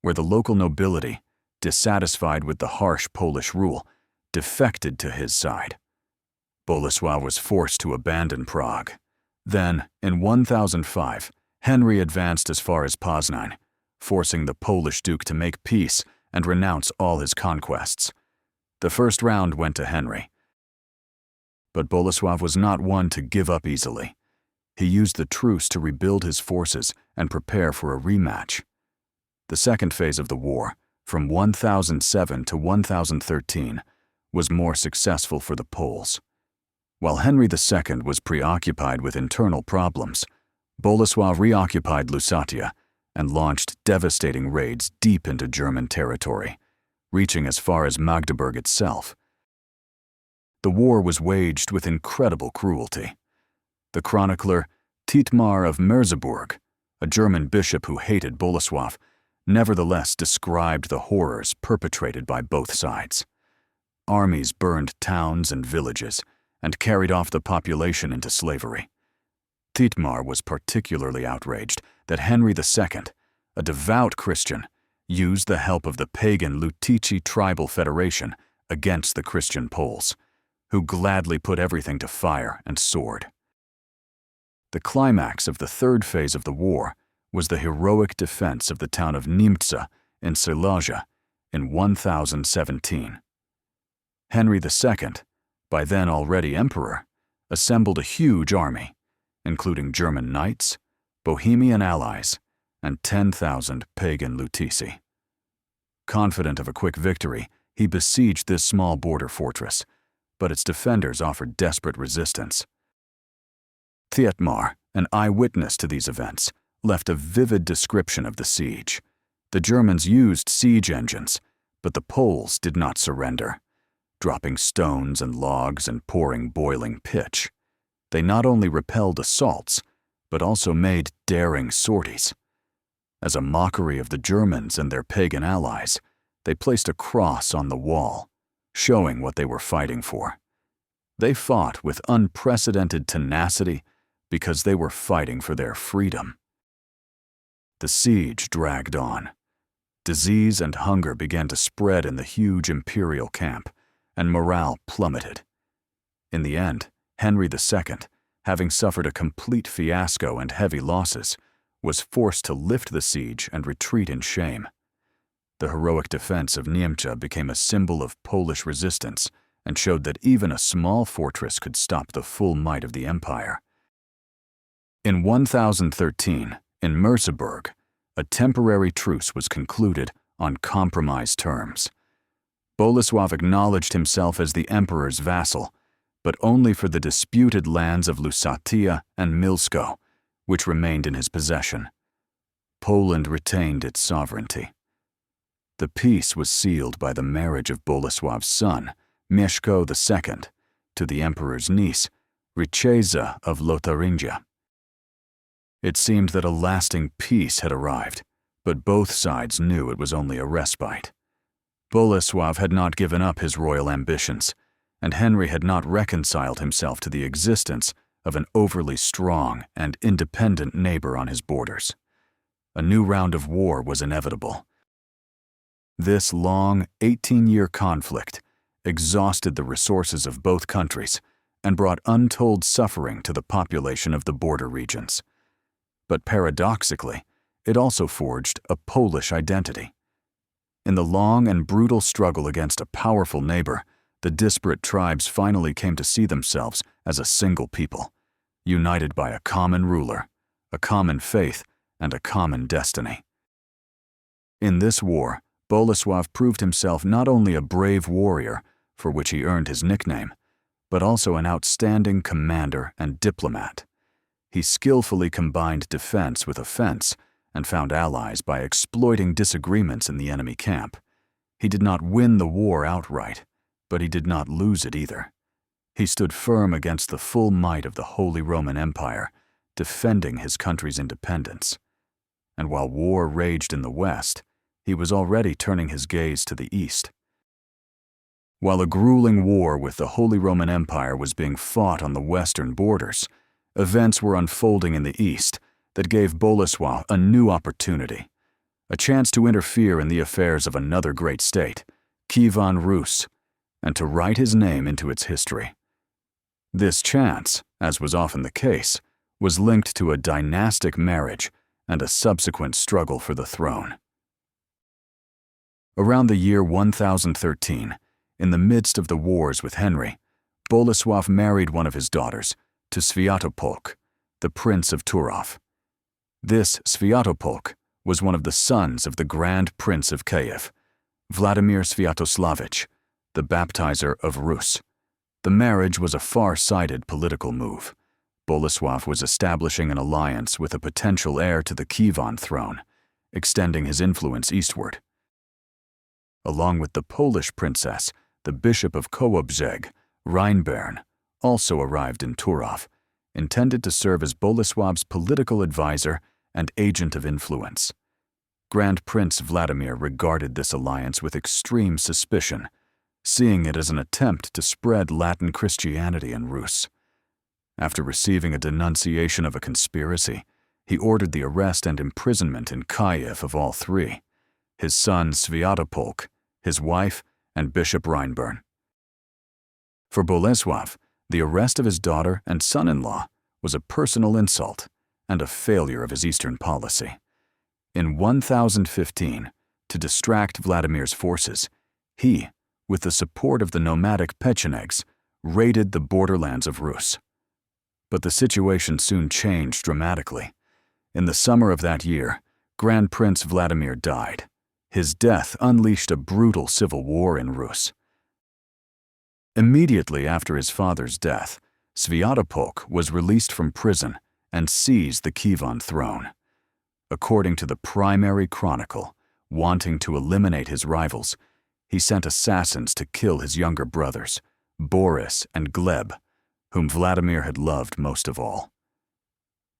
where the local nobility, dissatisfied with the harsh Polish rule, defected to his side. Bolesław was forced to abandon Prague. Then, in 1005, Henry advanced as far as Poznań, forcing the Polish duke to make peace and renounce all his conquests. The first round went to Henry. But Bolesław was not one to give up easily. He used the truce to rebuild his forces and prepare for a rematch. The second phase of the war, from 1007 to 1013, was more successful for the Poles. While Henry II was preoccupied with internal problems, Bolesław reoccupied Lusatia and launched devastating raids deep into German territory, reaching as far as Magdeburg itself. The war was waged with incredible cruelty. The chronicler Dietmar of Merseburg, a German bishop who hated Bolesław, nevertheless described the horrors perpetrated by both sides. Armies burned towns and villages and carried off the population into slavery. Dietmar was particularly outraged that Henry II, a devout Christian, used the help of the pagan Lutychi tribal federation against the Christian Poles, who gladly put everything to fire and sword. The climax of the third phase of the war was the heroic defense of the town of Niemca in Silesia in 1017. Henry II, by then already emperor, assembled a huge army, including German knights, Bohemian allies, and 10,000 pagan Lutyci. Confident of a quick victory, he besieged this small border fortress, but its defenders offered desperate resistance. Dietmar, an eyewitness to these events, left a vivid description of the siege. The Germans used siege engines, but the Poles did not surrender, dropping stones and logs and pouring boiling pitch. They not only repelled assaults, but also made daring sorties. As a mockery of the Germans and their pagan allies, they placed a cross on the wall, showing what they were fighting for. They fought with unprecedented tenacity because they were fighting for their freedom. The siege dragged on. Disease and hunger began to spread in the huge imperial camp, and morale plummeted. In the end, Henry II, having suffered a complete fiasco and heavy losses, was forced to lift the siege and retreat in shame. The heroic defense of Niemca became a symbol of Polish resistance and showed that even a small fortress could stop the full might of the empire. In 1013, in Merseburg, a temporary truce was concluded on compromise terms. Bolesław acknowledged himself as the emperor's vassal, but only for the disputed lands of Lusatia and Milsko, which remained in his possession. Poland retained its sovereignty. The peace was sealed by the marriage of Bolesław's son, Mieszko II, to the emperor's niece, Rycheza of Lotharingia. It seemed that a lasting peace had arrived, but both sides knew it was only a respite. Bolesław had not given up his royal ambitions, and Henry had not reconciled himself to the existence of an overly strong and independent neighbor on his borders. A new round of war was inevitable. This long, 18-year conflict exhausted the resources of both countries and brought untold suffering to the population of the border regions. But paradoxically, it also forged a Polish identity. In the long and brutal struggle against a powerful neighbor, the disparate tribes finally came to see themselves as a single people, united by a common ruler, a common faith, and a common destiny. In this war, Bolesław proved himself not only a brave warrior, for which he earned his nickname, but also an outstanding commander and diplomat. He skillfully combined defense with offense and found allies by exploiting disagreements in the enemy camp. He did not win the war outright, but he did not lose it either. He stood firm against the full might of the Holy Roman Empire, defending his country's independence. And while war raged in the west, he was already turning his gaze to the east. While a grueling war with the Holy Roman Empire was being fought on the western borders, events were unfolding in the east that gave Bolesław a new opportunity, a chance to interfere in the affairs of another great state, Kievan Rus, and to write his name into its history. This chance, as was often the case, was linked to a dynastic marriage and a subsequent struggle for the throne. Around the year 1013, in the midst of the wars with Henry, Bolesław married one of his daughters to Sviatopolk, the Prince of Turów. This Sviatopolk was one of the sons of the Grand Prince of Kyiv, Vladimir Sviatoslavich, the baptizer of Rus. The marriage was a far-sighted political move. Bolesław was establishing an alliance with a potential heir to the Kievan throne, extending his influence eastward. Along with the Polish princess, the Bishop of Kołobrzeg, Rheinbaron, also arrived in Turów, intended to serve as Bolesław's political advisor and agent of influence. Grand Prince Vladimir regarded this alliance with extreme suspicion, seeing it as an attempt to spread Latin Christianity in Rus. After receiving a denunciation of a conspiracy, he ordered the arrest and imprisonment in Kyiv of all three: his son Sviatopolk, his wife, and Bishop Rheinbaron. For Bolesław, the arrest of his daughter and son-in-law was a personal insult and a failure of his eastern policy. In 1015, to distract Vladimir's forces, he, with the support of the nomadic Pechenegs, raided the borderlands of Rus. But the situation soon changed dramatically. In the summer of that year, Grand Prince Vladimir died. His death unleashed a brutal civil war in Rus. Immediately after his father's death, Sviatopolk was released from prison and seized the Kievan throne. According to the primary chronicle, wanting to eliminate his rivals, he sent assassins to kill his younger brothers, Boris and Gleb, whom Vladimir had loved most of all.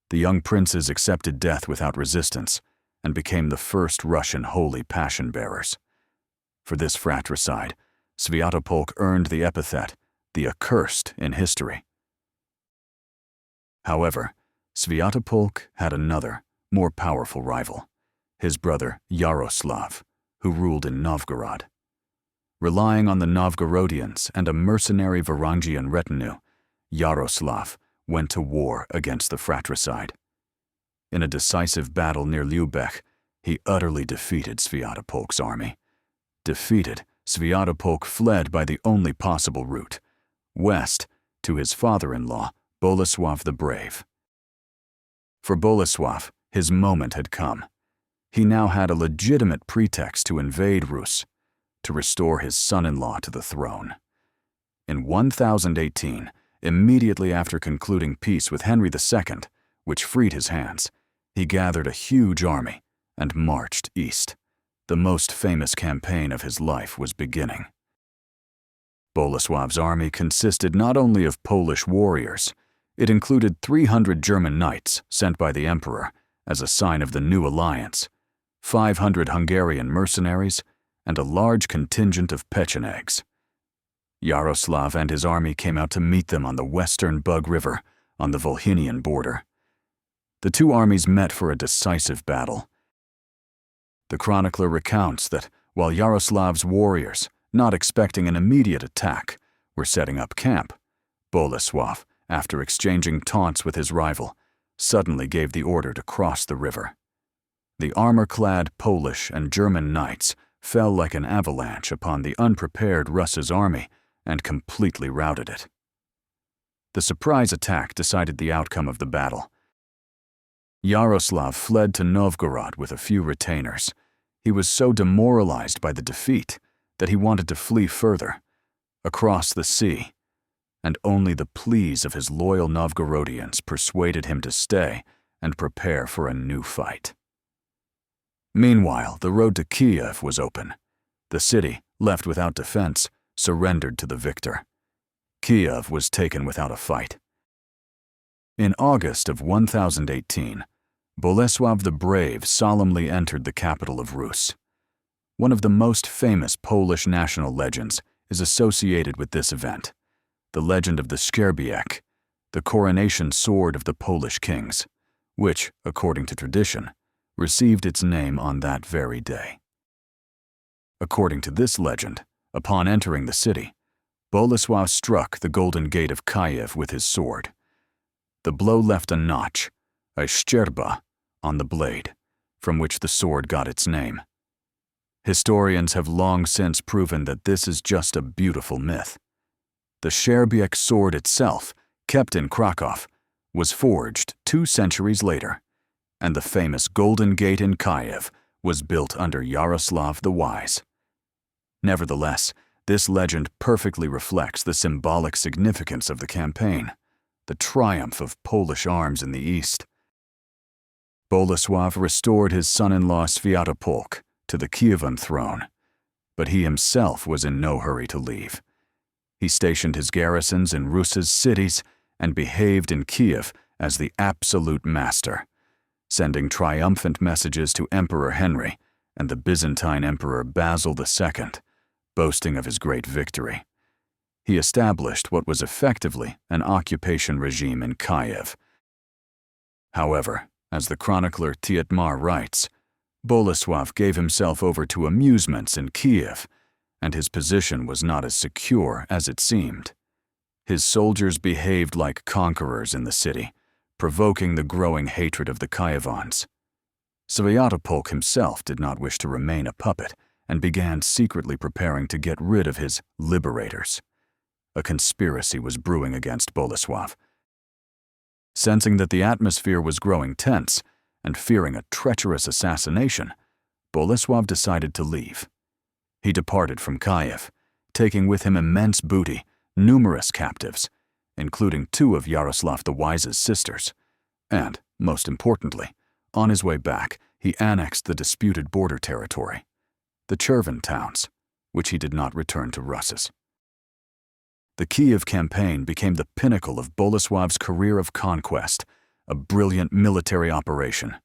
The young princes accepted death without resistance and became the first Russian holy passion-bearers. For this fratricide, Sviatopolk earned the epithet, the Accursed, in history. However, Sviatopolk had another, more powerful rival, his brother Yaroslav, who ruled in Novgorod. Relying on the Novgorodians and a mercenary Varangian retinue, Yaroslav went to war against the fratricide. In a decisive battle near Lübeck, he utterly defeated Sviatopolk's army. Defeated, Sviatopolk fled by the only possible route, west, to his father-in-law, Bolesław the Brave. For Bolesław, his moment had come. He now had a legitimate pretext to invade Rus, to restore his son-in-law to the throne. In 1018, immediately after concluding peace with Henry II, which freed his hands, he gathered a huge army and marched east. The most famous campaign of his life was beginning. Bolesław's army consisted not only of Polish warriors, it included 300 German knights sent by the emperor as a sign of the new alliance, 500 Hungarian mercenaries, and a large contingent of Pechenegs. Yaroslav and his army came out to meet them on the western Bug River on the Volhynian border. The two armies met for a decisive battle. The chronicler recounts that while Yaroslav's warriors, not expecting an immediate attack, were setting up camp, Bolesław, after exchanging taunts with his rival, suddenly gave the order to cross the river. The armor-clad Polish and German knights fell like an avalanche upon the unprepared Russ's army and completely routed it. The surprise attack decided the outcome of the battle. Yaroslav fled to Novgorod with a few retainers. He was so demoralized by the defeat that he wanted to flee further, across the sea, and only the pleas of his loyal Novgorodians persuaded him to stay and prepare for a new fight. Meanwhile, the road to Kyiv was open. The city, left without defense, surrendered to the victor. Kyiv was taken without a fight. In August of 1018, Bolesław the Brave solemnly entered the capital of Rus. One of the most famous Polish national legends is associated with this event, the legend of the Sierbiek, the coronation sword of the Polish kings, which, according to tradition, received its name on that very day. According to this legend, upon entering the city, Bolesław struck the Golden Gate of Kyiv with his sword. The blow left a notch, a szczerba, on the blade, from which the sword got its name. Historians have long since proven that this is just a beautiful myth. The Sierbiek sword itself, kept in Krakow, was forged 2 centuries later, and the famous Golden Gate in Kyiv was built under Yaroslav the Wise. Nevertheless, this legend perfectly reflects the symbolic significance of the campaign, the triumph of Polish arms in the east. Bolesław restored his son-in-law Sviatopolk to the Kievan throne, but he himself was in no hurry to leave. He stationed his garrisons in Rus's cities and behaved in Kyiv as the absolute master, sending triumphant messages to Emperor Henry and the Byzantine Emperor Basil II, boasting of his great victory. He established what was effectively an occupation regime in Kyiv. However, as the chronicler Tietmar writes, Bolesław gave himself over to amusements in Kyiv, and his position was not as secure as it seemed. His soldiers behaved like conquerors in the city, provoking the growing hatred of the Kyivans. Sviatopolk himself did not wish to remain a puppet and began secretly preparing to get rid of his liberators. A conspiracy was brewing against Bolesław. Sensing that the atmosphere was growing tense and fearing a treacherous assassination, Bolesław decided to leave. He departed from Kyiv, taking with him immense booty, numerous captives, including 2 of Yaroslav the Wise's sisters, and, most importantly, on his way back, he annexed the disputed border territory, the Chervan towns, which he did not return to Rus's. The Kyiv campaign became the pinnacle of Bolesław's career of conquest, a brilliant military operation.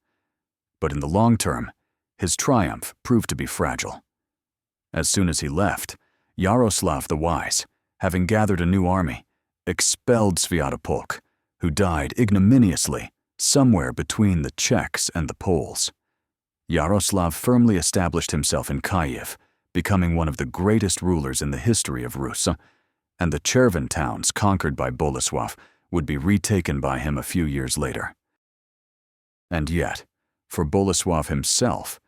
But in the long term, his triumph proved to be fragile. As soon as he left, Yaroslav the Wise, having gathered a new army, expelled Sviatopolk, who died ignominiously somewhere between the Czechs and the Poles. Yaroslav firmly established himself in Kyiv, becoming one of the greatest rulers in the history of Rus, and the Chervan towns conquered by Bolesław would be retaken by him a few years later. And yet, for Bolesław himself,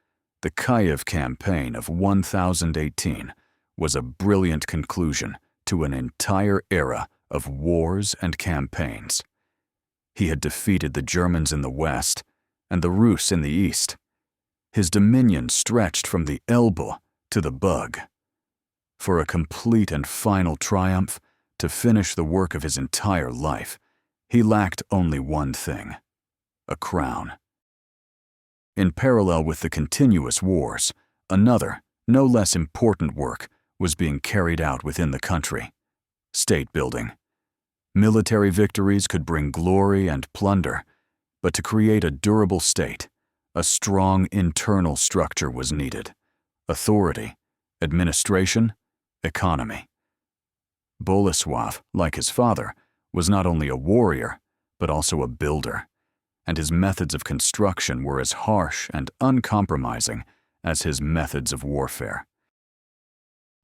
the Kyiv campaign of 1018 was a brilliant conclusion to an entire era of wars and campaigns. He had defeated the Germans in the west and the Rus in the east. His dominion stretched from the Elbe to the Bug. For a complete and final triumph, to finish the work of his entire life, he lacked only one thing: a crown. In parallel with the continuous wars, another, no less important work was being carried out within the country: state building. Military victories could bring glory and plunder, but to create a durable state, a strong internal structure was needed: authority, administration, economy. Bolesław, like his father, was not only a warrior, but also a builder, and his methods of construction were as harsh and uncompromising as his methods of warfare.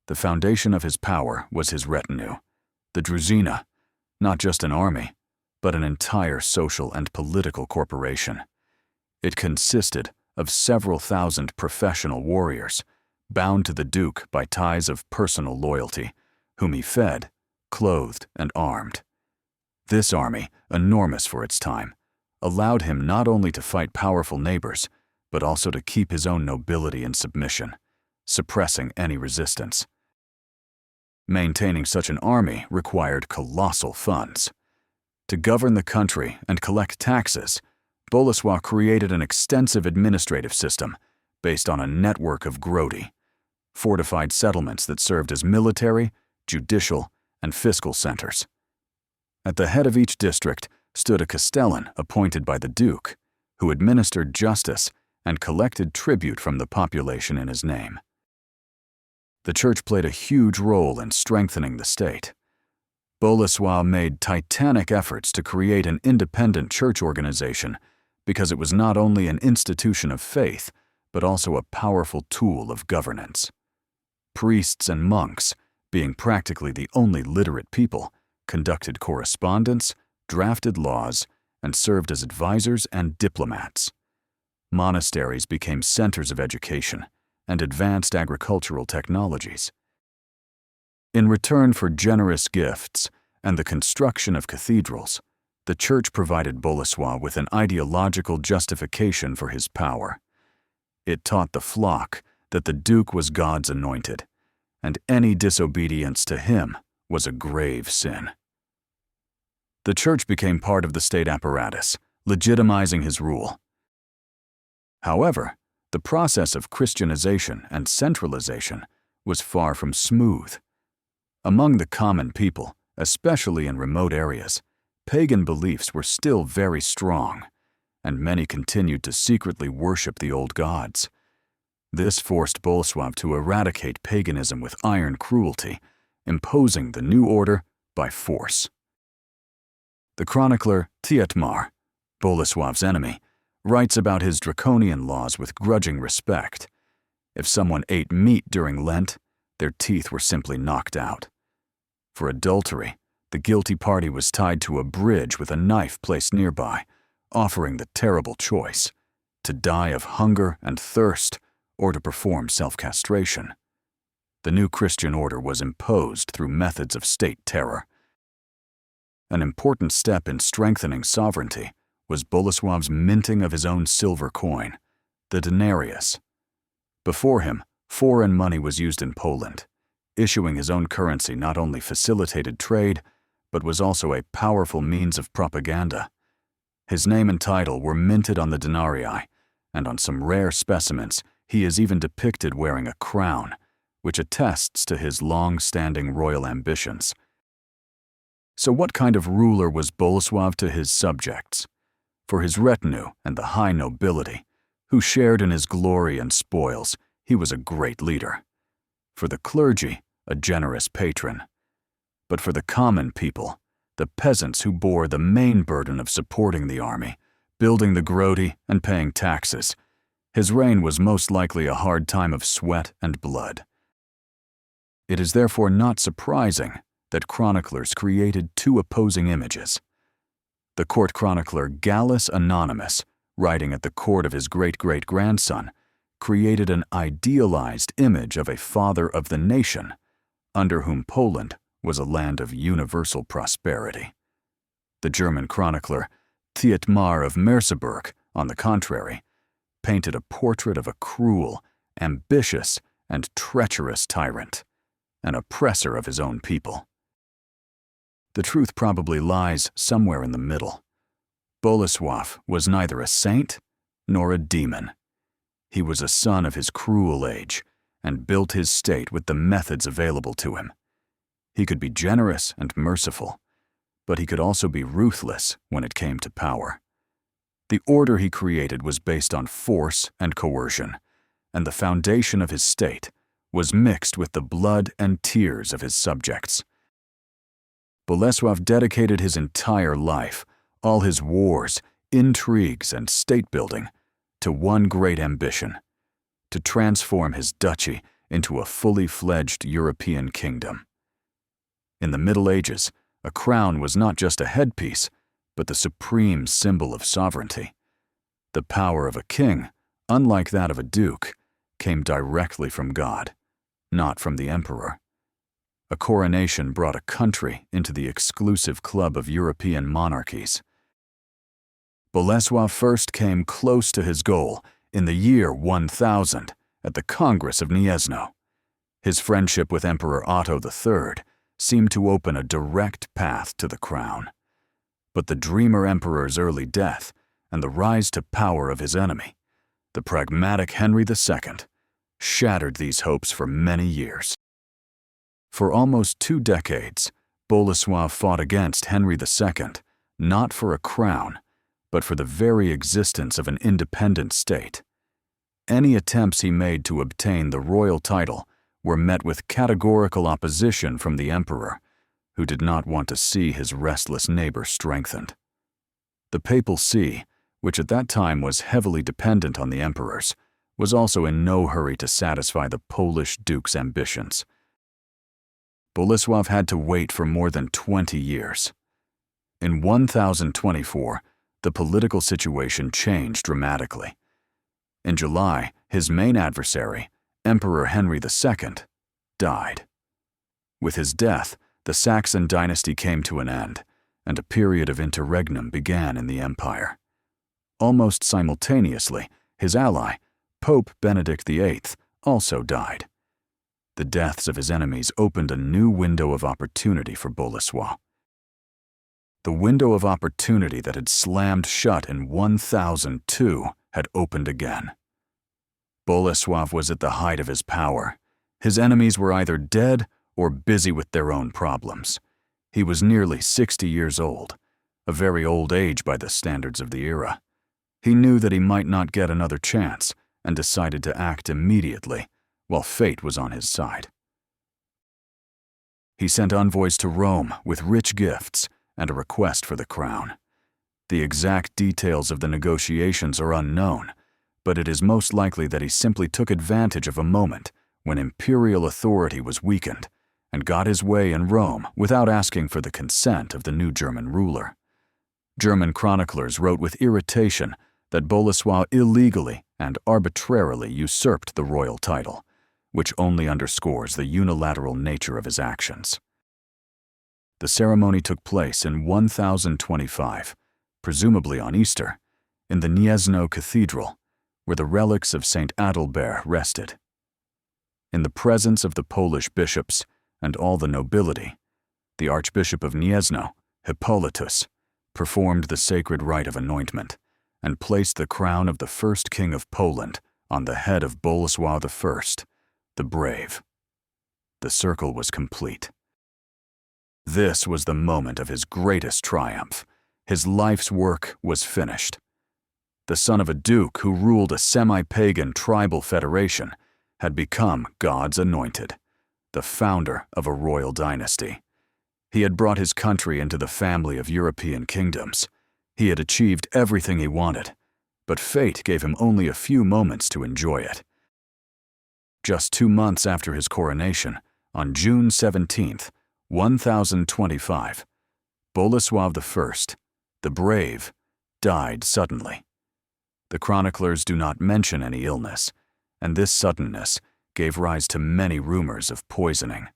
The foundation of his power was his retinue, the druzina, not just an army, but an entire social and political corporation. It consisted of several thousand professional warriors, bound to the Duke by ties of personal loyalty, whom he fed, clothed, and armed. This army, enormous for its time, allowed him not only to fight powerful neighbors, but also to keep his own nobility in submission, suppressing any resistance. Maintaining such an army required colossal funds. To govern the country and collect taxes, Bolesław created an extensive administrative system based on a network of grody, fortified settlements that served as military, judicial, and fiscal centers. At the head of each district stood a castellan appointed by the duke, who administered justice and collected tribute from the population in his name. The church played a huge role in strengthening the state. Bolesław made titanic efforts to create an independent church organization because it was not only an institution of faith, but also a powerful tool of governance. Priests and monks, being practically the only literate people, conducted correspondence, drafted laws, and served as advisors and diplomats. Monasteries became centers of education and advanced agricultural technologies. In return for generous gifts and the construction of cathedrals, the church provided Bolesław with an ideological justification for his power. It taught the flock that the duke was God's anointed, and any disobedience to him was a grave sin. The church became part of the state apparatus, legitimizing his rule. However, the process of Christianization and centralization was far from smooth. Among the common people, especially in remote areas, pagan beliefs were still very strong, and many continued to secretly worship the old gods. This forced Bolesław to eradicate paganism with iron cruelty, imposing the new order by force. The chronicler Tietmar, Bolesław's enemy, writes about his draconian laws with grudging respect. If someone ate meat during Lent, their teeth were simply knocked out. For adultery, the guilty party was tied to a bridge with a knife placed nearby, offering the terrible choice: to die of hunger and thirst or to perform self-castration. The new Christian order was imposed through methods of state terror. An important step in strengthening sovereignty was Bolesław's minting of his own silver coin, the denarius. Before him, foreign money was used in Poland. Issuing his own currency not only facilitated trade, but was also a powerful means of propaganda. His name and title were minted on the denarii, and on some rare specimens, he is even depicted wearing a crown, which attests to his long-standing royal ambitions. So what kind of ruler was Bolesław to his subjects? For his retinue and the high nobility, who shared in his glory and spoils, he was a great leader. For the clergy, a generous patron. But for the common people, the peasants who bore the main burden of supporting the army, building the grody, and paying taxes, his reign was most likely a hard time of sweat and blood. It is therefore not surprising that chroniclers created two opposing images. The court chronicler Gallus Anonymous, writing at the court of his great-great-grandson, created an idealized image of a father of the nation, under whom Poland was a land of universal prosperity. The German chronicler Tietmar of Merseburg, on the contrary, painted a portrait of a cruel, ambitious, and treacherous tyrant, an oppressor of his own people. The truth probably lies somewhere in the middle. Bolesław was neither a saint nor a demon. He was a son of his cruel age and built his state with the methods available to him. He could be generous and merciful, but he could also be ruthless when it came to power. The order he created was based on force and coercion, and the foundation of his state was mixed with the blood and tears of his subjects. Bolesław dedicated his entire life, all his wars, intrigues, and state-building, to one great ambition: to transform his duchy into a fully fledged European kingdom. In the Middle Ages, a crown was not just a headpiece, but the supreme symbol of sovereignty. The power of a king, unlike that of a duke, came directly from God, not from the emperor. A coronation brought a country into the exclusive club of European monarchies. Bolesław first came close to his goal in the year 1000 at the Congress of Gniezno. His friendship with Emperor Otto III seemed to open a direct path to the crown. But the dreamer emperor's early death and the rise to power of his enemy, the pragmatic Henry II, shattered these hopes for many years. For almost 2 decades, Bolesław fought against Henry II, not for a crown, but for the very existence of an independent state. Any attempts he made to obtain the royal title were met with categorical opposition from the emperor, who did not want to see his restless neighbor strengthened. The Papal See, which at that time was heavily dependent on the emperors, was also in no hurry to satisfy the Polish duke's ambitions. Bolesław had to wait for more than 20 years. In 1024, the political situation changed dramatically. In July, his main adversary, Emperor Henry II, died. With his death, the Saxon dynasty came to an end, and a period of interregnum began in the empire. Almost simultaneously, his ally, Pope Benedict VIII, also died. The deaths of his enemies opened a new window of opportunity for Bolesław. The window of opportunity that had slammed shut in 1002 had opened again. Bolesław was at the height of his power. His enemies were either dead or busy with their own problems. He was nearly 60 years old, a very old age by the standards of the era. He knew that he might not get another chance and decided to act immediately, while fate was on his side. He sent envoys to Rome with rich gifts and a request for the crown. The exact details of the negotiations are unknown, but it is most likely that he simply took advantage of a moment when imperial authority was weakened and got his way in Rome without asking for the consent of the new German ruler. German chroniclers wrote with irritation that Bolesław illegally and arbitrarily usurped the royal title, which only underscores the unilateral nature of his actions. The ceremony took place in 1025, presumably on Easter, in the Gniezno Cathedral, where the relics of Saint Adalbert rested. In the presence of the Polish bishops and all the nobility, the Archbishop of Gniezno, Hippolytus, performed the sacred rite of anointment and placed the crown of the first king of Poland on the head of Bolesław I, the Brave. The circle was complete. This was the moment of his greatest triumph. His life's work was finished. The son of a duke who ruled a semi-pagan tribal federation had become God's anointed, the founder of a royal dynasty. He had brought his country into the family of European kingdoms. He had achieved everything he wanted, but fate gave him only a few moments to enjoy it. Just 2 months after his coronation, on June 17, 1025, Bolesław I, the Brave, died suddenly. The chroniclers do not mention any illness, and this suddenness gave rise to many rumors of poisoning.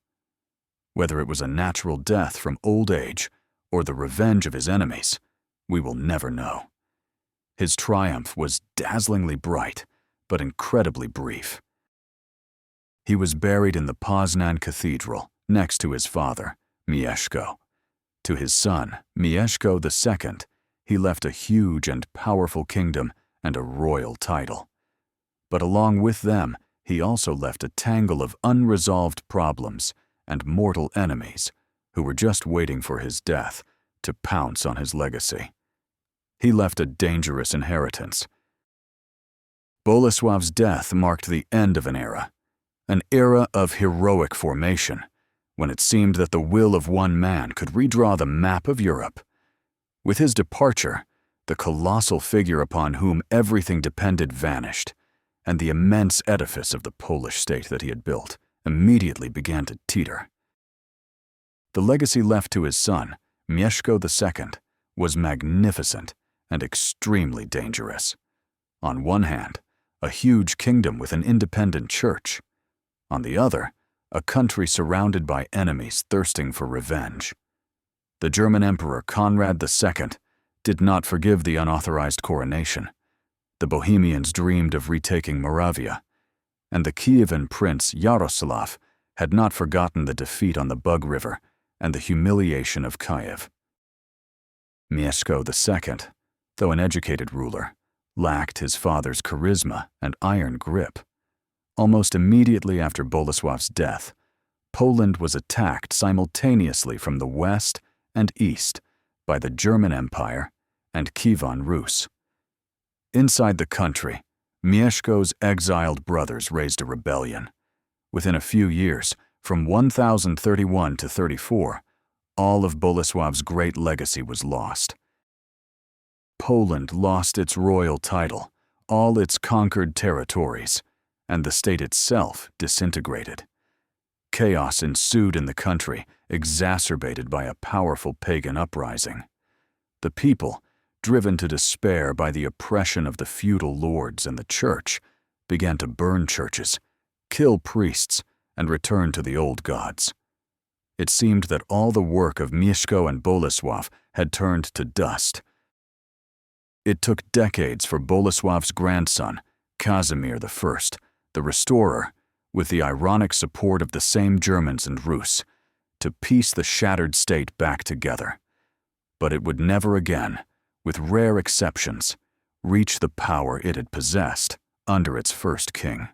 Whether it was a natural death from old age or the revenge of his enemies, we will never know. His triumph was dazzlingly bright, but incredibly brief. He was buried in the Poznan Cathedral next to his father, Mieszko. To his son, Mieszko II, he left a huge and powerful kingdom and a royal title. But along with them, he also left a tangle of unresolved problems and mortal enemies who were just waiting for his death to pounce on his legacy. He left a dangerous inheritance. Bolesław's death marked the end of an era of heroic formation, when it seemed that the will of one man could redraw the map of Europe. With his departure, the colossal figure upon whom everything depended vanished, and the immense edifice of the Polish state that he had built immediately began to teeter. The legacy left to his son, Mieszko II, was magnificent and extremely dangerous. On one hand, a huge kingdom with an independent church. On the other, a country surrounded by enemies thirsting for revenge. The German Emperor Conrad II did not forgive the unauthorized coronation. The Bohemians dreamed of retaking Moravia, and the Kievan prince Yaroslav had not forgotten the defeat on the Bug River and the humiliation of Kyiv. Mieszko II, though an educated ruler, lacked his father's charisma and iron grip. Almost immediately after Bolesław's death, Poland was attacked simultaneously from the west and east by the German Empire and Kievan Rus. Inside the country, Mieszko's exiled brothers raised a rebellion. Within a few years, from 1031 to 34, all of Bolesław's great legacy was lost. Poland lost its royal title, all its conquered territories, and the state itself disintegrated. Chaos ensued in the country, exacerbated by a powerful pagan uprising. The people, driven to despair by the oppression of the feudal lords and the church, began to burn churches, kill priests, and return to the old gods. It seemed that all the work of Mieszko and Bolesław had turned to dust. It took decades for Bolesław's grandson, Casimir I, the restorer, with the ironic support of the same Germans and Rus, to piece the shattered state back together. But it would never again, with rare exceptions, reach the power it had possessed under its first king.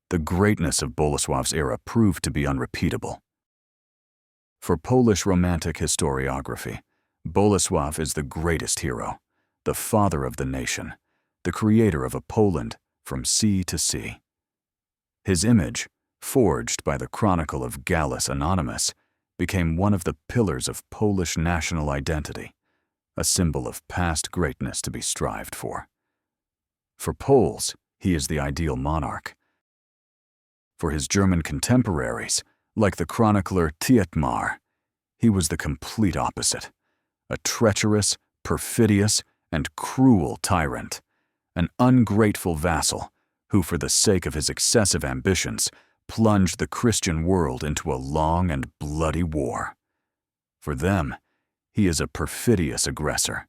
The greatness of Bolesław's era proved to be unrepeatable. For Polish Romantic historiography, Bolesław is the greatest hero, the father of the nation, the creator of a Poland from sea to sea. His image, forged by the Chronicle of Gallus Anonymous, became one of the pillars of Polish national identity, a symbol of past greatness to be strived for. For Poles, he is the ideal monarch. For his German contemporaries, like the chronicler Tietmar, he was the complete opposite, a treacherous, perfidious, and cruel tyrant, an ungrateful vassal who, for the sake of his excessive ambitions, plunged the Christian world into a long and bloody war. For them, he is a perfidious aggressor.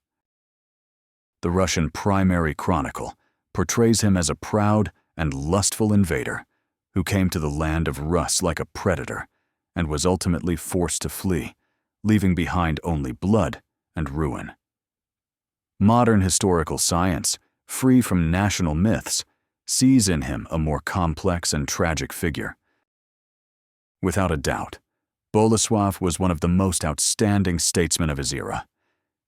The Russian Primary Chronicle portrays him as a proud and lustful invader who came to the land of Rus like a predator and was ultimately forced to flee, leaving behind only blood and ruin. Modern historical science, free from national myths, sees in him a more complex and tragic figure. Without a doubt, Bolesław was one of the most outstanding statesmen of his era.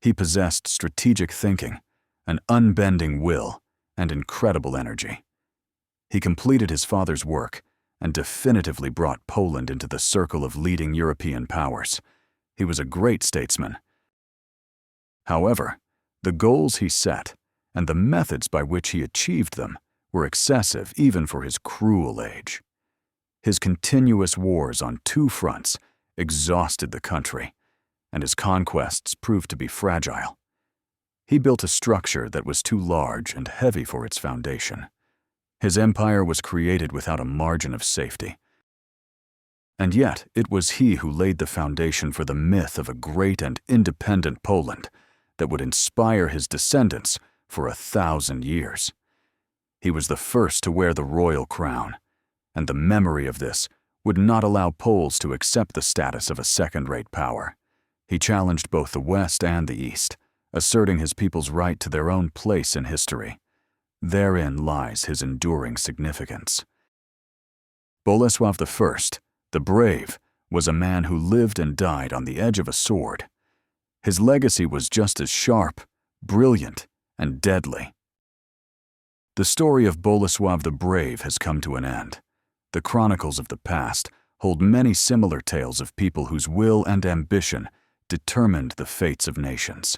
He possessed strategic thinking, an unbending will, and incredible energy. He completed his father's work and definitively brought Poland into the circle of leading European powers. He was a great statesman. However, the goals he set and the methods by which he achieved them were excessive even for his cruel age. His continuous wars on two fronts exhausted the country, and his conquests proved to be fragile. He built a structure that was too large and heavy for its foundation. His empire was created without a margin of safety. And yet, it was he who laid the foundation for the myth of a great and independent Poland that would inspire his descendants for 1,000 years. He was the first to wear the royal crown, and the memory of this would not allow Poles to accept the status of a second-rate power. He challenged both the West and the East, asserting his people's right to their own place in history. Therein lies his enduring significance. Bolesław I, the Brave, was a man who lived and died on the edge of a sword. His legacy was just as sharp, brilliant, and deadly. The story of Bolesław the Brave has come to an end. The chronicles of the past hold many similar tales of people whose will and ambition determined the fates of nations.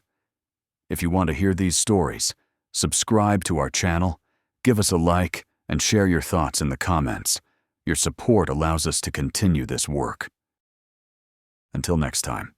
If you want to hear these stories, subscribe to our channel, give us a like, and share your thoughts in the comments. Your support allows us to continue this work. Until next time.